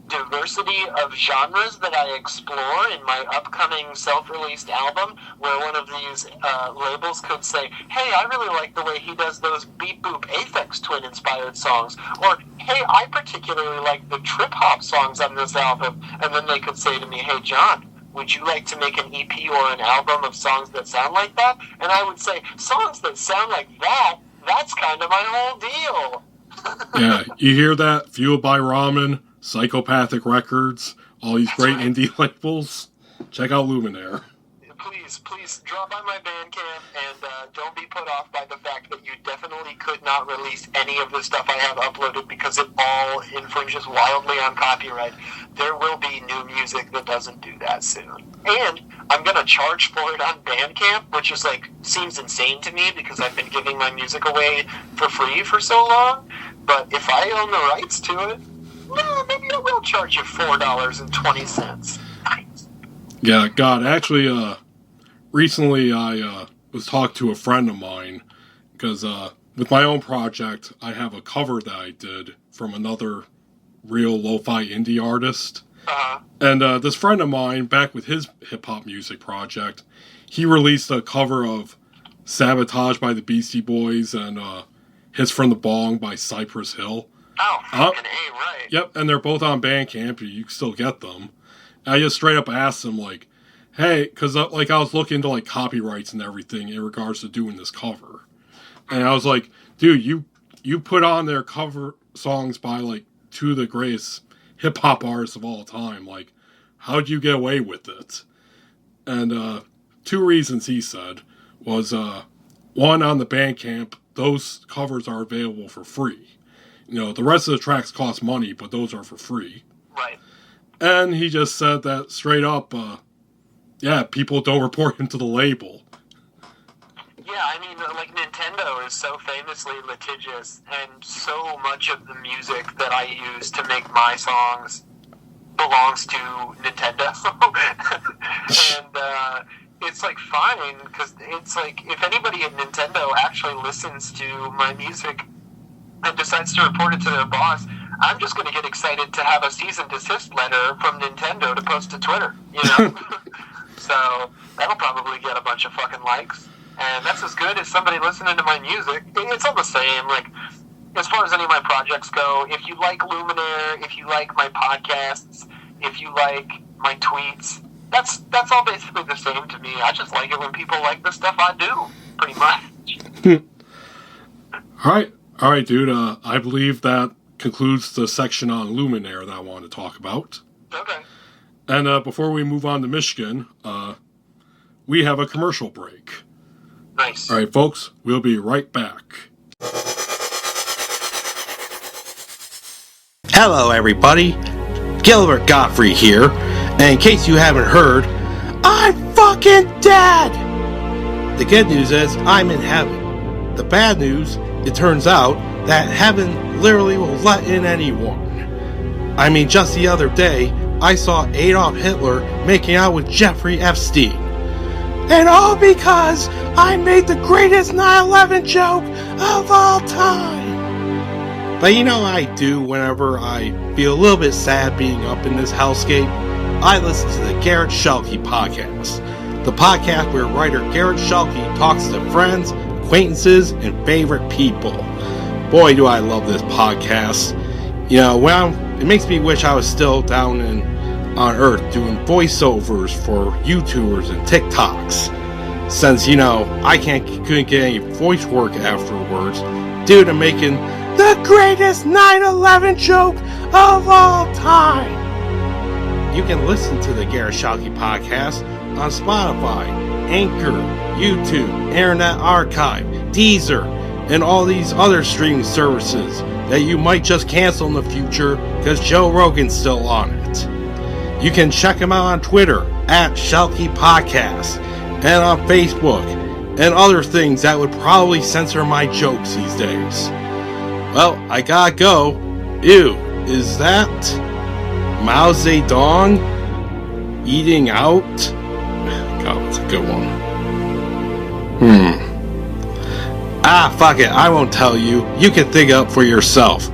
diversity of genres that I explore in my upcoming self-released album, where one of these labels could say, hey, I really like the way he does those Beep Boop Aphex Twin-inspired songs, or, hey, I particularly like the trip-hop songs on this album, and then they could say to me, hey, John, would you like to make an EP or an album of songs that sound like that? And I would say, songs that sound like that, that's kind of my whole deal. Yeah, you hear that? Fueled by Ramen, Psychopathic Records, all these great indie labels. Check out Luminaire. Please drop by my Bandcamp and don't be put off by the fact that you definitely could not release any of the stuff I have uploaded because it all infringes wildly on copyright. There will be new music that doesn't do that soon. And I'm going to charge for it on Bandcamp, which is seems insane to me because I've been giving my music away for free for so long. But if I own the rights to it, maybe I will charge you $4.20. Nice. Yeah, God, actually, recently I was talking to a friend of mine because with my own project, I have a cover that I did from another real lo-fi indie artist. Uh-huh. And this friend of mine, back with his hip-hop music project, he released a cover of Sabotage by the Beastie Boys and Hits from the Bong by Cypress Hill. Oh, fucking A, right. Yep, and they're both on Bandcamp. You can still get them. And I just straight up asked him, hey, because I was looking into copyrights and everything in regards to doing this cover. And I was like, dude, you put on their cover songs by two of the greatest hip-hop artists of all time. How'd you get away with it? And two reasons he said was, one, on the Bandcamp, those covers are available for free. The rest of the tracks cost money, but those are for free. Right. And he just said that straight up, people don't report him to the label. Yeah, I mean, Nintendo is so famously litigious, and so much of the music that I use to make my songs belongs to Nintendo. And it's fine, because it's if anybody at Nintendo actually listens to my music and decides to report it to their boss, I'm just going to get excited to have a cease and desist letter from Nintendo to post to Twitter, So that'll probably get a bunch of fucking likes. And that's as good as somebody listening to my music. It's all the same. As far as any of my projects go, if you like Luminaire, if you like my podcasts, if you like my tweets, that's all basically the same to me. I just like it when people like the stuff I do, pretty much. All right, dude. I believe that concludes the section on Luminaire that I want to talk about. Okay. And before we move on to Michigan, we have a commercial break. Nice. All right, folks, we'll be right back. Hello, everybody. Gilbert Godfrey here. And in case you haven't heard, I'm fucking dead! The good news is I'm in heaven. The bad news, it turns out that heaven literally will let in anyone. I mean, just the other day, I saw Adolf Hitler making out with Jeffrey Epstein. And all because I made the greatest 9/11 joke of all time. But you know what I do whenever I feel a little bit sad being up in this hellscape? I listen to the Garret Schuelke podcast. The podcast where writer Garret Schuelke talks to friends, acquaintances, and favorite people. Boy, do I love this podcast. You know, it makes me wish I was still down on Earth doing voiceovers for YouTubers and TikToks. Since, you know, I couldn't get any voice work afterwards due to making the greatest 9/11 joke of all time. You can listen to the Garret Schuelke podcast on Spotify, Anchor, YouTube, Internet Archive, Deezer, and all these other streaming services that you might just cancel in the future because Joe Rogan's still on it. You can check him out on Twitter at Schuelke Podcast and on Facebook and other things that would probably censor my jokes these days. Well, I gotta go. Ew, is that Mao Zedong eating out? God, that's a good one. Fuck it, I won't tell you. You can think up for yourself.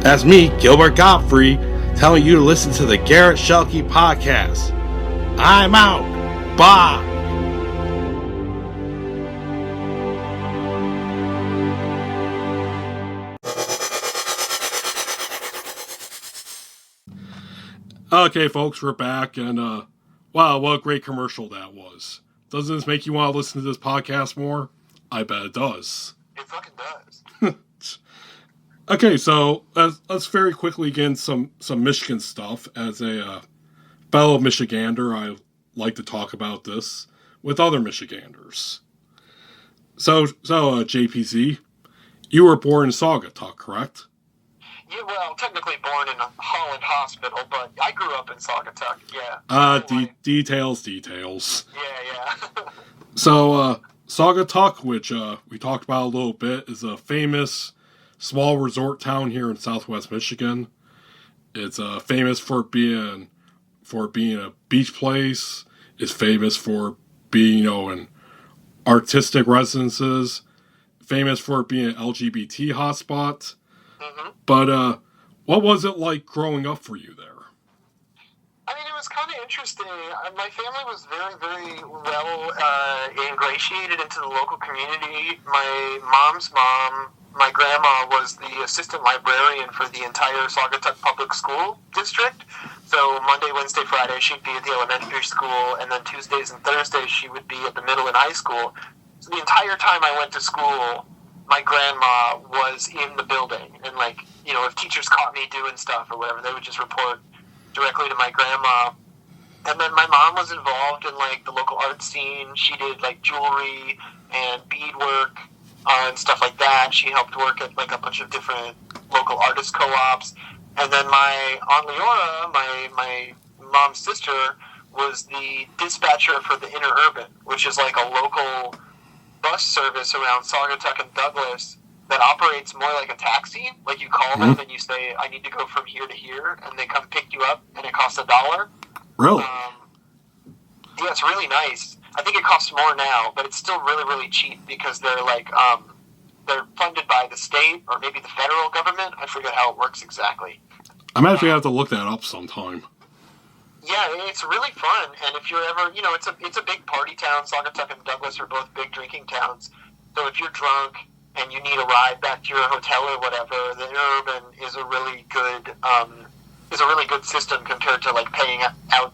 That's me, Gilbert Godfrey, telling you to listen to the Garret Schuelke podcast. I'm out. Bye. Okay, folks, we're back, and wow, what a great commercial that was. Doesn't this make you want to listen to this podcast more? I bet it does. It fucking does. Okay, so let's very quickly get into some Michigan stuff. As a fellow Michigander, I like to talk about this with other Michiganders. So JPZ, you were born in Saugatuck, correct? Yeah, well, technically born in a Holland hospital, but I grew up in Saugatuck, yeah. Details. Yeah. So, Saugatuck, which we talked about a little bit, is a famous small resort town here in southwest Michigan. It's famous for being a beach place. It's famous for being, in artistic residences. Famous for being an LGBT hotspot. Mm-hmm. But what was it like growing up for you there? I mean, it was kind of interesting. My family was very, very well ingratiated into the local community. My mom's mom, my grandma, was the assistant librarian for the entire Saugatuck Public School District. So Monday, Wednesday, Friday, she'd be at the elementary school, and then Tuesdays and Thursdays she would be at the middle and high school. So the entire time I went to school, my grandma was in the building, and if teachers caught me doing stuff or whatever, they would just report directly to my grandma. And then my mom was involved in the local art scene. She did jewelry and beadwork and stuff like that. She helped work at a bunch of different local artist co-ops. And then my Aunt Leora, my mom's sister, was the dispatcher for the Interurban, which is a local bus service around Saugatuck and Douglas that operates more like a taxi. You call them and you say, I need to go from here to here, and they come pick you up, and it costs $1. Really? Yeah, it's really nice. I think it costs more now, but it's still really, really cheap because they're they're funded by the state or maybe the federal government. I forget how it works exactly. I'm actually going to have to look that up sometime. Yeah, it's really fun, and if you're ever, it's a big party town. Saugatuck and Douglas are both big drinking towns. So if you're drunk and you need a ride back to your hotel or whatever, the Interurban is a really good system compared to paying out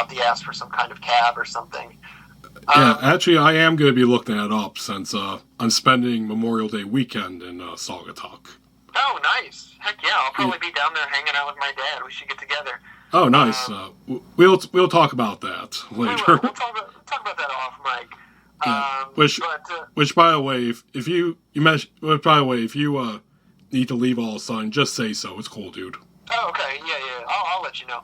the ass for some kind of cab or something. Yeah, actually, I am going to be looking that up since I'm spending Memorial Day weekend in Saugatuck. Oh, nice. Heck yeah, I'll probably be down there hanging out with my dad. We should get together. Oh, nice. We'll talk about that later. We'll talk about that off mic. Yeah. Which, by the way, if you need to leave all a sudden, just say so. It's cool, dude. Oh, okay. Yeah. I'll let you know.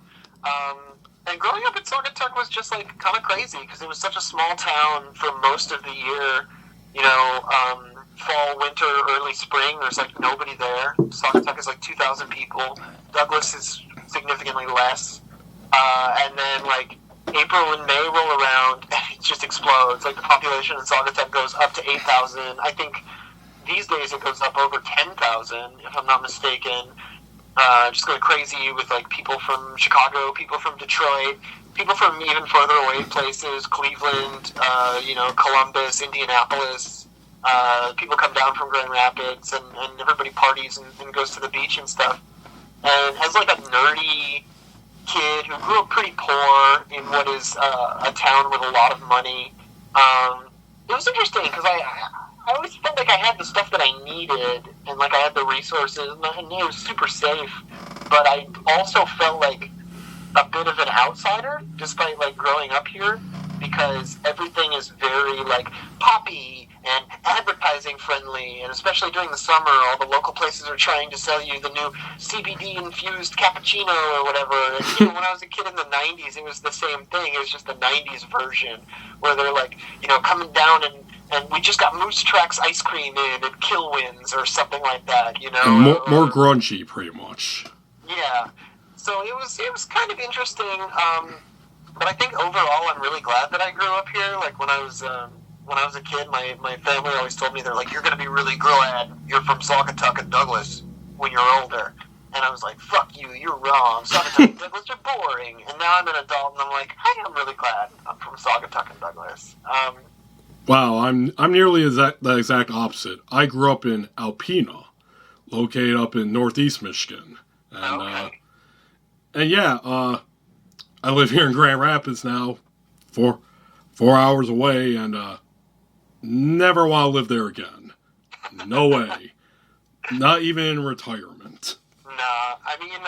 And growing up in Saugatuck was just like kind of crazy because it was such a small town for most of the year. You know, fall, winter, early spring, there's like nobody there. Saugatuck is like 2,000 people. Douglas is significantly less. And then like April and May roll around and it just explodes. Like the population in Saugatuck goes up to 8,000. I think these days it goes up over 10,000, if I'm not mistaken. Just going crazy with like people from Chicago, people from Detroit, people from even further away places, Cleveland, Columbus, Indianapolis. People come down from Grand Rapids and everybody parties and goes to the beach and stuff. And as like a nerdy kid who grew up pretty poor in what is a town with a lot of money, it was interesting because I always felt like I had the stuff that I needed and like I had the resources and I knew it was super safe, but I also felt like a bit of an outsider despite like growing up here because everything is very like poppy and advertising friendly, and especially during the summer all the local places are trying to sell you the new CBD infused cappuccino or whatever. And, when I was a kid in the 90s it was the same thing. It was just the 90s version where they're like, coming down and we just got Moose Tracks ice cream in and Killwins or something like that, And more grungy, pretty much. Yeah. So it was kind of interesting, but I think overall I'm really glad that I grew up here. Like when I was a kid, my family always told me, they're like, you're going to be really glad you're from Saugatuck and Douglas when you're older. And I was like, fuck you, you're wrong. Saugatuck and Douglas are boring. And now I'm an adult and I'm like, I am really glad I'm from Saugatuck and Douglas. Wow, I'm nearly the exact opposite. I grew up in Alpena, located up in northeast Michigan. And, okay. I live here in Grand Rapids now, 4 hours away, and never want to live there again. No way. Not even in retirement. Nah, I mean,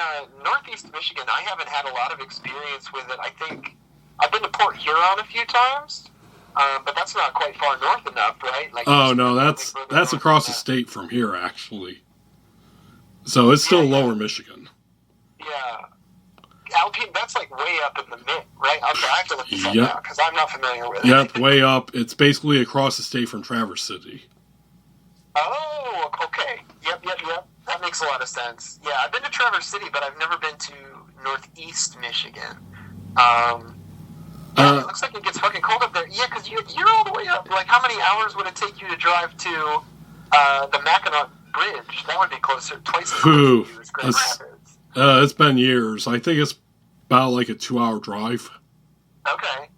northeast Michigan, I haven't had a lot of experience with it. I think I've been to Port Huron a few times. But that's not quite far north enough, right? Like, oh no, that's across the state from here, actually. So it's still lower Michigan. Yeah, Alpine, that's like way up in the mid, right? Okay, I have to look this up now because I'm not familiar with it. Yep, way up. It's basically across the state from Traverse City. Oh, okay. Yep. That makes a lot of sense. Yeah, I've been to Traverse City, but I've never been to northeast Michigan. It looks like it gets fucking cold up there. Yeah, because you're all the way up. Like, how many hours would it take you to drive to the Mackinac Bridge? That would be closer, twice as close to you as Grand Rapids. It's been years. I think it's about like a 2-hour drive. Okay.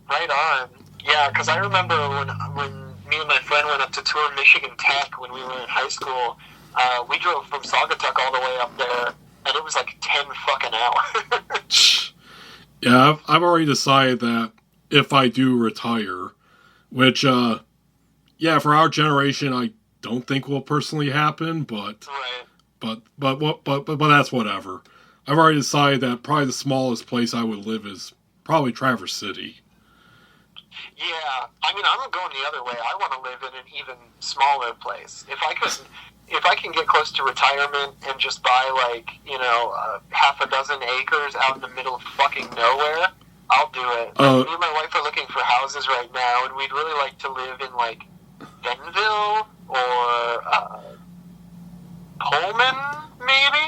Right on. Yeah, because I remember when me and my friend went up to tour Michigan Tech when we were in high school, we drove from Saugatuck all the way up there, and it was like 10 fucking hours. Yeah, I've already decided that if I do retire, which, for our generation, I don't think will personally happen, but that's whatever. I've already decided that probably the smallest place I would live is probably Traverse City. Yeah, I mean, I'm going the other way. I want to live in an even smaller place. If I can get close to retirement and just buy, like, half a dozen acres out in the middle of fucking nowhere, I'll do it. Me and my wife are looking for houses right now, and we'd really like to live in, like, Bentonville or Pullman, maybe?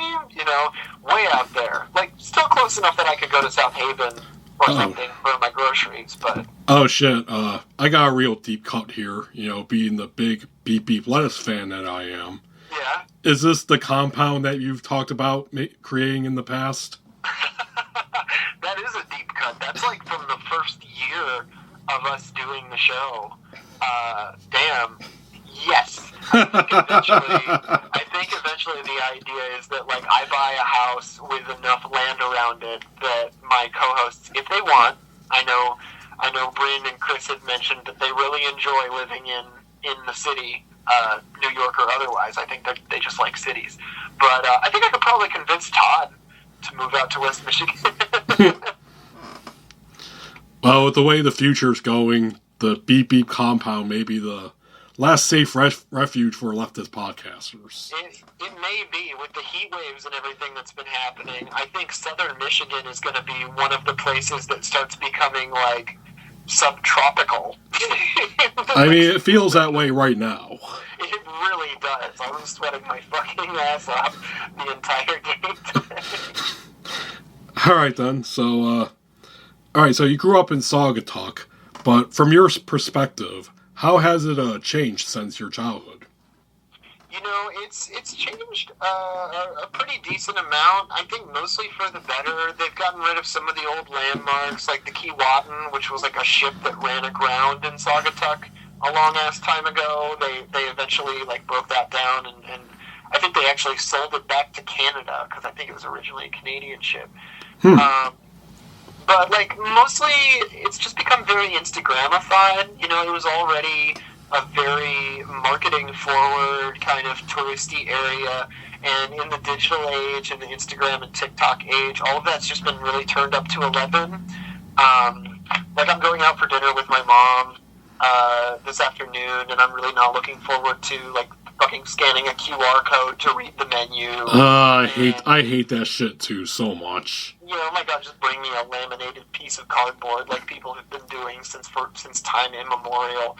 Way out there. Like, still close enough that I could go to South Haven or something for my groceries, but... Oh, shit. I got a real deep cut here, being the big Beep Beep Lettuce fan that I am. Yeah. Is this the compound that you've talked about creating in the past? That is a deep cut. That's like from the first year of us doing the show. Damn. Yes. I think eventually the idea is that, like, I buy a house with enough land around it that my co-hosts, if they want, I know Bryn and Chris had mentioned that they really enjoy living in in the city, New York or otherwise. I think they just like cities. But I think I could probably convince Todd to move out to West Michigan. Well, with the way the future's going, the Beep Beep compound may be the last safe refuge for leftist podcasters. It may be, with the heat waves and everything that's been happening. I think southern Michigan is going to be one of the places that starts becoming, like, subtropical. I mean, it feels that way right now. It really does. I was sweating my fucking ass off the entire game today. Alright then, so, so you grew up in Saugatuck, but from your perspective, how has it changed since your childhood? You know, it's changed a pretty decent amount. I think mostly for the better. They've gotten rid of some of the old landmarks, like the Keewatin, which was like a ship that ran aground in Saugatuck a long-ass time ago. They eventually, like, broke that down, and I think they actually sold it back to Canada, because I think it was originally a Canadian ship. But, like, mostly it's just become very Instagramified. You know, it was already a very marketing-forward kind of touristy area, and in the digital age and the Instagram and TikTok age, all of that's just been really turned up to 11. Like, I'm going out for dinner with my mom this afternoon, and I'm really not looking forward to, like, fucking scanning a QR code to read the menu. I hate that shit too so much. You know, oh my god, just bring me a laminated piece of cardboard like people have been doing since time immemorial.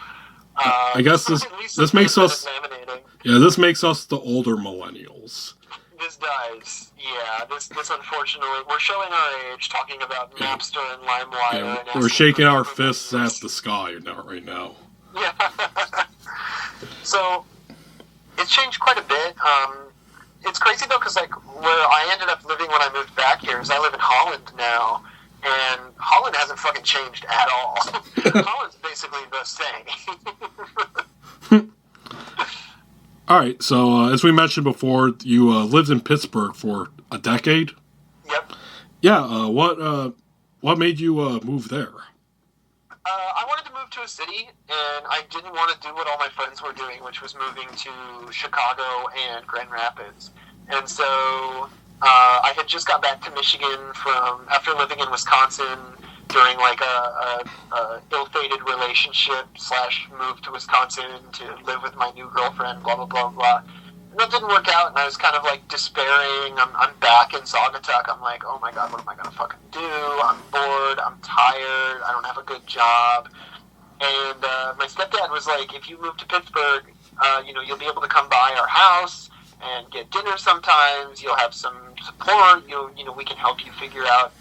I guess this makes us this makes us the older millennials. This does, yeah. This unfortunately, we're showing our age, talking about Napster and LimeWire. Yeah, and we're shaking our fists at the sky right now. Yeah. So it's changed quite a bit. It's crazy though, because like where I ended up living when I moved back here is I live in Holland now, and Holland hasn't fucking changed at all. Holland's basically the same. All right, so as we mentioned before, you lived in Pittsburgh for a decade. Yep. Yeah. What made you move there? I wanted to move to a city, and I didn't want to do what all my friends were doing, which was moving to Chicago and Grand Rapids. And so I had just got back to Michigan after living in Wisconsin during like a ill-fated relationship / move to Wisconsin to live with my new girlfriend, blah, blah, blah, blah. And that didn't work out, and I was kind of like despairing. I'm back in Saugatuck. I'm like, oh my god, what am I going to fucking do? I'm bored. I'm tired. I don't have a good job. And my stepdad was like, if you move to Pittsburgh, you'll be able to come by our house and get dinner sometimes. You'll have some support. We can help you figure out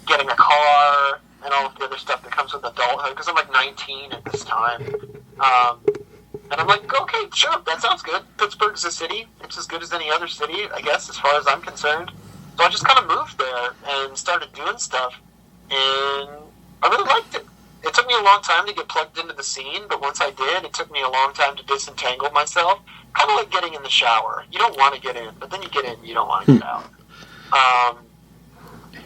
getting a car and all of the other stuff that comes with adulthood, because I'm like 19 at this time. And I'm like, okay, sure, that sounds good. Pittsburgh's a city. It's as good as any other city, I guess, as far as I'm concerned. So I just kind of moved there and started doing stuff, and I really liked it. It took me a long time to get plugged into the scene, but once I did, it took me a long time to disentangle myself. Kind of like getting in the shower. You don't want to get in, but then you get in, you don't want to get out.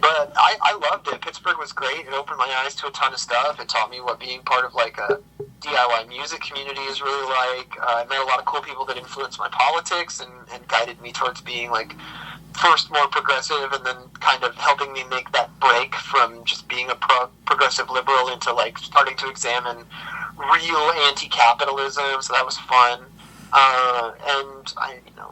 But I loved it. Pittsburgh was great. It opened my eyes to a ton of stuff. It taught me what being part of like a DIY music community is really like. I met a lot of cool people that influenced my politics and guided me towards being like first more progressive, and then kind of helping me make that break from just being a progressive liberal into like starting to examine real anti-capitalism. So that was fun. And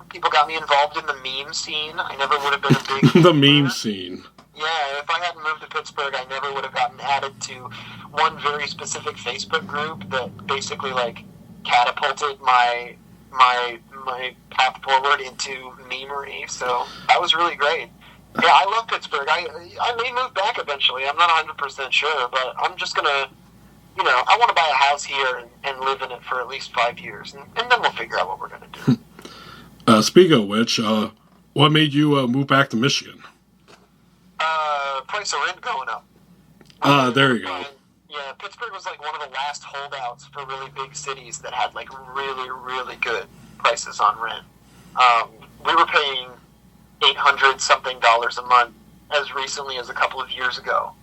people got me involved in the meme scene. I never would have been a big the meme scene. Yeah, if I hadn't moved to Pittsburgh, I never would have gotten added to one very specific Facebook group that basically like catapulted my path forward into memery. So that was really great. Yeah, I love Pittsburgh. I may move back eventually. I'm not 100% sure, but I'm just gonna, I want to buy a house here and live in it for at least 5 years, and then we'll figure out what we're gonna do. Speaking of which, what made you move back to Michigan? Price of rent going up. There you go. Yeah, Pittsburgh was like one of the last holdouts for really big cities that had like really, really good prices on rent. We were paying $800-something a month as recently as a couple of years ago.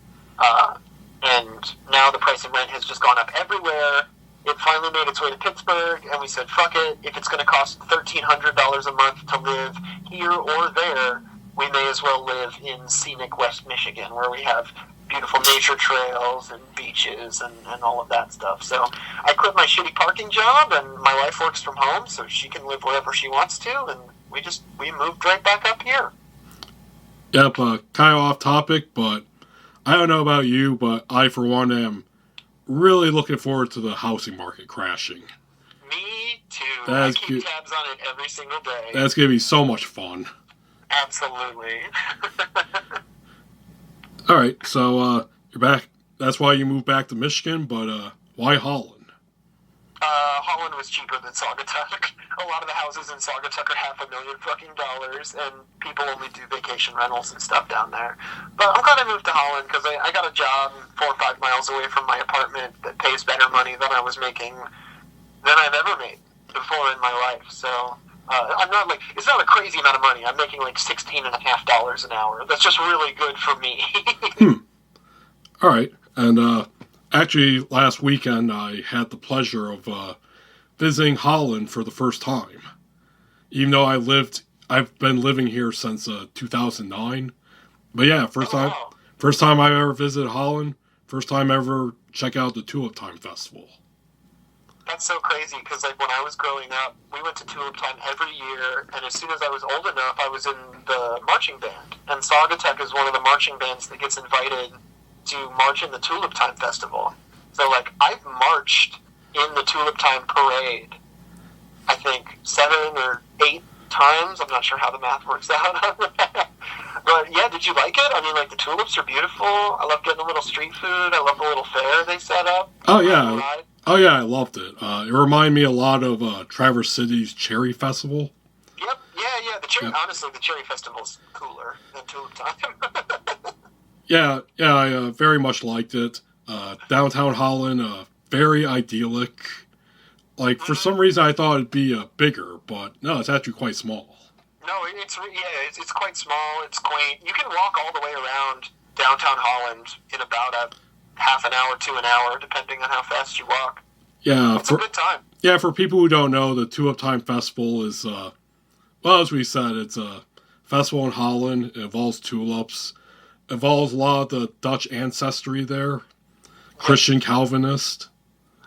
And now the price of rent has just gone up everywhere. it finally made its way to Pittsburgh, and we said, fuck it, if it's going to cost $1,300 a month to live here or there, we may as well live in scenic West Michigan, where we have beautiful nature trails and beaches and all of that stuff. So I quit my shitty parking job, and my wife works from home, so she can live wherever she wants to, and we moved right back up here. Yep, kind of off topic, but I don't know about you, but I, for one, am really looking forward to the housing market crashing. Me too. I keep tabs on it every single day. That's going to be so much fun. Absolutely. All right, so you're back. That's why you moved back to Michigan, but why Holland? Holland was cheaper than Saugatuck. A lot of the houses in Saugatuck are $500,000 fucking dollars, and people only do vacation rentals and stuff down there. But I'm glad I moved to Holland because I got a job 4 or 5 miles away from my apartment that pays better money than I was making than I've ever made before in my life. So I'm not like, it's not a crazy amount of money. I'm making like $16.50 an hour. That's just really good for me. All right, and actually last weekend I had the pleasure of visiting Holland for the first time. Even though I've been living here since 2009. But yeah, first time I ever visited Holland. First time ever check out the Tulip Time Festival. That's so crazy because like when I was growing up, we went to Tulip Time every year, and as soon as I was old enough, I was in the marching band. And Saugatuck is one of the marching bands that gets invited to march in the Tulip Time Festival. So like I've marched in the Tulip Time Parade, I think 7 or 8 times. I'm not sure how the math works out. But yeah, did you like it? I mean, like the tulips are beautiful. I love getting a little street food. I love the little fair they set up. Oh yeah. Oh yeah, I loved it. It reminded me a lot of Traverse City's Cherry Festival. Yep, yeah. Honestly, the Cherry Festival's cooler than Tulip Time. Yeah, I very much liked it. Downtown Holland, very idyllic. Like, for some reason I thought it'd be bigger, but no, it's actually quite small. No, it's quite small, it's quaint. You can walk all the way around downtown Holland in about a half an hour to an hour, depending on how fast you walk. Yeah, it's a good time. Yeah, for people who don't know, the Tulip Time Festival is, well, as we said, it's a festival in Holland. It involves tulips. It involves a lot of the Dutch ancestry there. Christian Calvinist.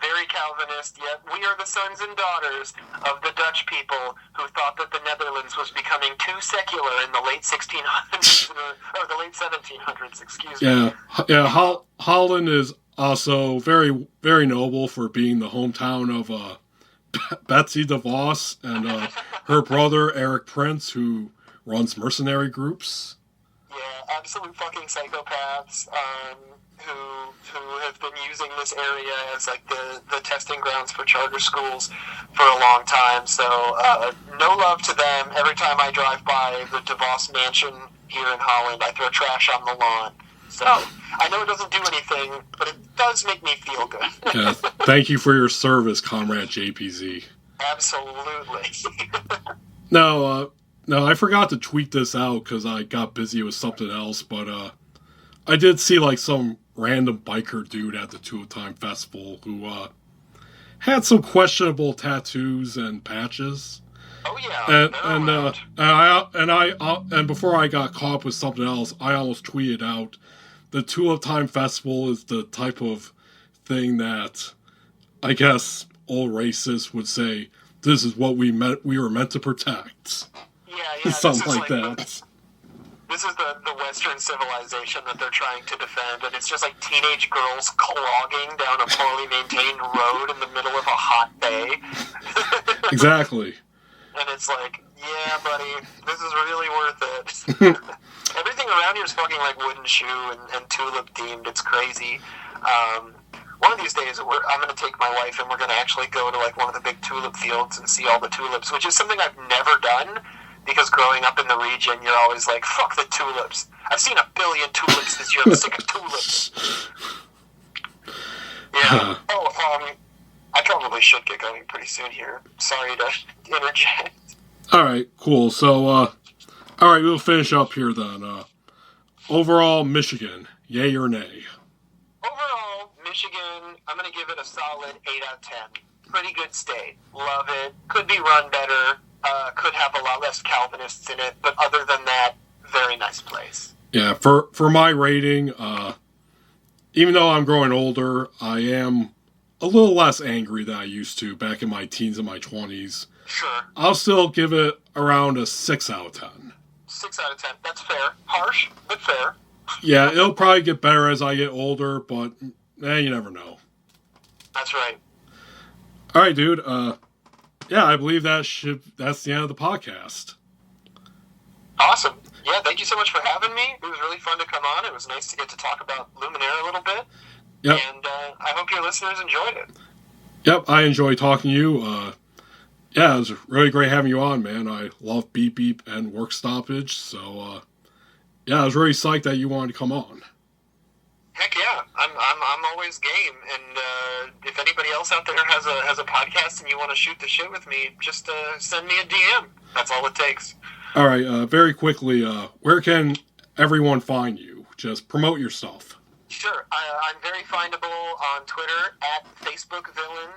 Very Calvinist, yet we are the sons and daughters of the Dutch people who thought that the Netherlands was becoming too secular in the late 1600s, or the late 1700s, excuse me. Yeah. Holland is also very, very noble for being the hometown of Betsy DeVos and her brother Eric Prince, who runs mercenary groups. Yeah, absolute fucking psychopaths. Who have been using this area as like the testing grounds for charter schools for a long time. So no love to them. Every time I drive by the DeVos mansion here in Holland, I throw trash on the lawn. So I know it doesn't do anything, but it does make me feel good. Yeah, thank you for your service, Comrade JPZ. Absolutely. No, I forgot to tweet this out because I got busy with something else, but I did see like some random biker dude at the Tulip Time Festival who had some questionable tattoos and patches. Oh yeah, and before I got caught up with something else, I almost tweeted out the Tulip Time Festival is the type of thing that I guess old racists would say this is what we were meant to protect. Yeah, something like that. This is the Western civilization that they're trying to defend, and it's just like teenage girls clogging down a poorly maintained road in the middle of a hot day. Exactly. And it's like, yeah, buddy, this is really worth it. Everything around here is fucking like wooden shoe and tulip themed. It's crazy. One of these days, I'm going to take my wife and we're going to actually go to like one of the big tulip fields and see all the tulips, which is something I've never done. Because growing up in the region, you're always like, fuck the tulips. I've seen 1 billion tulips this year. I'm sick of tulips. Yeah. I probably should get going pretty soon here. Sorry to interject. All right, cool. So, all right, we'll finish up here then. Overall, Michigan, yay or nay? Overall, Michigan, I'm going to give it a solid 8 out of 10. Pretty good state. Love it. Could be run better. Could have a lot less Calvinists in it. But other than that, very nice place. Yeah, for my rating, even though I'm growing older, I am a little less angry than I used to back in my teens and my 20s. Sure. I'll still give it around a 6 out of 10. 6 out of 10. That's fair. Harsh, but fair. Yeah, it'll probably get better as I get older, but you never know. That's right. All right, dude. Yeah, I believe that's the end of the podcast. Awesome. Yeah, thank you so much for having me. It was really fun to come on. It was nice to get to talk about Luminaire a little bit. Yep. And I hope your listeners enjoyed it. Yep, I enjoyed talking to you. Yeah, it was really great having you on, man. I love Beep Beep and Work Stoppage, so yeah, I was really psyched that you wanted to come on. Heck yeah, I'm always game. And if anybody else out there has a podcast and you want to shoot the shit with me, just send me a DM. That's all it takes. All right, very quickly, where can everyone find you? Just promote your stuff. Sure. I'm very findable on Twitter at Facebook Villain.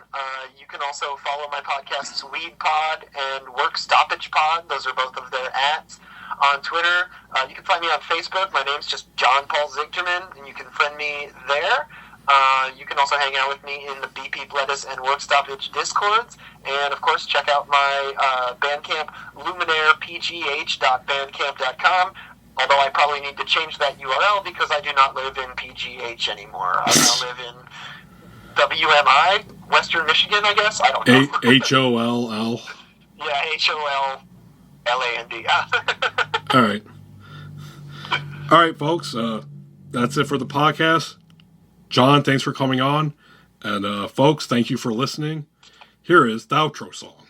You can also follow my podcasts Weed Pod and Work Stoppage Pod. Those are both of their ads. On Twitter, you can find me on Facebook. My name's just John Paul Zigterman, and you can friend me there. You can also hang out with me in the Beep Beep Lettuce and Work Stoppage Discords. And, of course, check out my Bandcamp, luminairepgh.bandcamp.com. Although I probably need to change that URL because I do not live in PGH anymore. I now live in WMI, Western Michigan, I guess. I don't know. HOLL. Yeah, HOLLAND. All right. All right, folks. That's it for the podcast. John, thanks for coming on. And, folks, thank you for listening. Here is the outro song.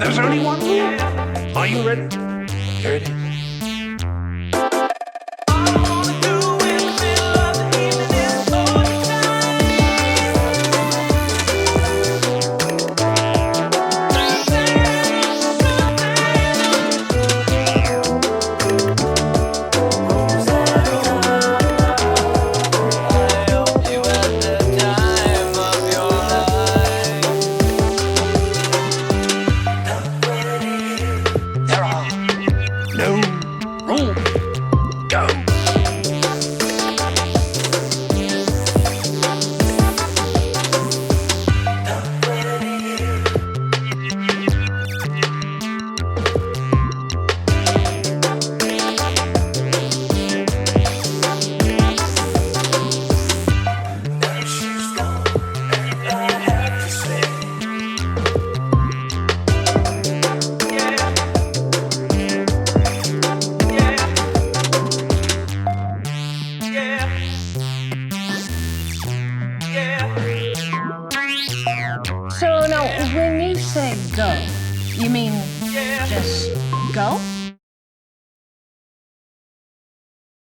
There's only one rule. Are you ready? Here it is. No Go. You mean just go?